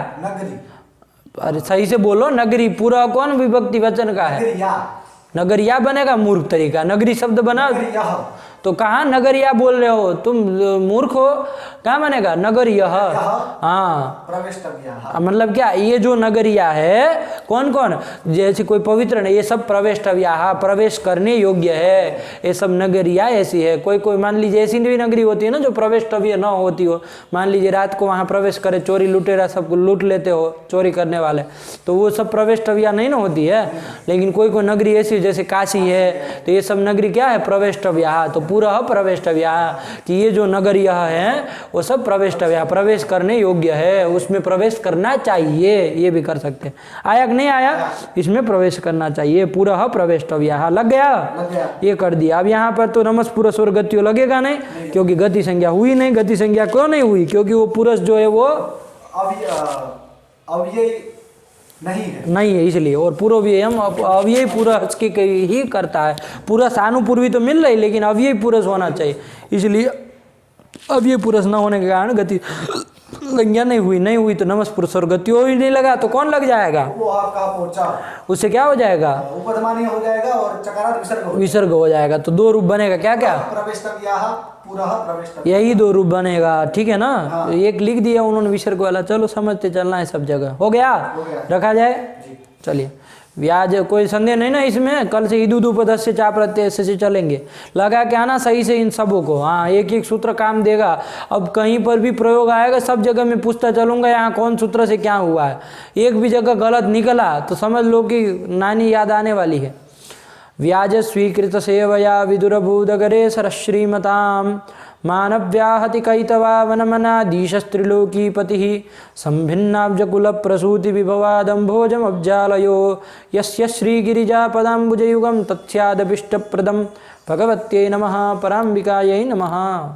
अरे सही से बोलो, नगरी पूरा कौन विभक्ति वचन का है? नगरिया। नगरिया बनेगा मूर्ख तरीका, नगरी शब्द बना नगरिया। तो कहाँ नगरिया बोल रहे हो तुम, मूर्ख हो? कहाँ बनेगा नगरिया? हाँ, प्रवेष्टव्यः। मतलब क्या, ये जो नगरिया है कौन कौन, जैसे कोई पवित्र नहीं, ये सब प्रवेष्टव्या, प्रवेश करने योग्य है, ये सब नगरिया ऐसी है। कोई कोई मान लीजिए ऐसी भी नगरी होती है ना जो प्रवेष्टव्य न होती हो, मान लीजिए रात को वहाँ प्रवेश करे, चोरी लुटेरा सब लूट लेते हो, चोरी करने वाले, तो वो सब प्रवेष्टव्या नहीं ना होती है। लेकिन कोई कोई नगरी ऐसी जैसे काशी है, तो ये सब नगरी क्या है? प्रवेष्टव्या। तो पूरा प्रवेष्टव्या, कि ये जो नगरिया है वो सब प्रवेष्टव्या, प्रवेश करने योग्य है, उसमें प्रवेश करना चाहिए, ये भी कर सकते हैं। आया कि नहीं आया? इसमें प्रवेश करना चाहिए, पूरा प्रवेष्टव्या। लग गया? लग गया। ये कर दिया। अब यहाँ पर तो नमस पुरुष और गत्यो लगेगा नहीं, क्योंकि गति संज्ञा हुई नहीं। गति संज्ञा क्यों नहीं हुई? क्योंकि वो पुरुष जो है वो अव्यय नहीं है इसलिए। और पूर्वव्यय हम अव्ययी पुरुष के ही करता है। पुरुष आनुपूर्वी तो मिल रही, लेकिन अव्ययी पुरुष होना चाहिए, इसलिए अव्ययी पुरुष न होने के कारण गति संज्ञा नहीं हुई तो नमस पुरुष और गत्यो ही नहीं लगा, तो कौन लग जाएगा? वो आपका पहुंचा, उससे क्या हो जाएगा? उपधमानी हो जाएगा और चकारात विसर्ग हो जाएगा। तो दो रूप बनेगा, क्या क्या? प्रवेष्टव्यः, पूरा प्रवेष्टव्यः, यही दो रूप बनेगा, ठीक है ना? तो एक लिख दिया उन्होंने विसर्ग वाला, चलो समझते चलना है सब जगह। हो गया? रखा जाए? चलिए, व्याज कोई संदेह नहीं ना इसमें? कल से ईदुदुपदस्य चा प्रत्यय से चलेंगे, लगा के आना सही से इन सबों को। हाँ, एक एक सूत्र काम देगा। अब कहीं पर भी प्रयोग आएगा, सब जगह मैं पूछता चलूंगा यहाँ कौन सूत्र से क्या हुआ है। एक भी जगह गलत निकला तो समझ लो कि नानी याद आने वाली है। व्याज स्वीकृत सेवया विदुरभूदगरे सरश्रीमताम मानव्याहति कैतवा वनमनाधीशस्त्रिलोकीपतिः संभिन्नाब्जकुल प्रसूति विभवादम्भोजमब्जालयो यस्य श्रीगिरिजापदाम्बुजयुगं तत्स्यादभिष्टप्रदं भगवत्यै नमः। पराम्बिकायै नमः।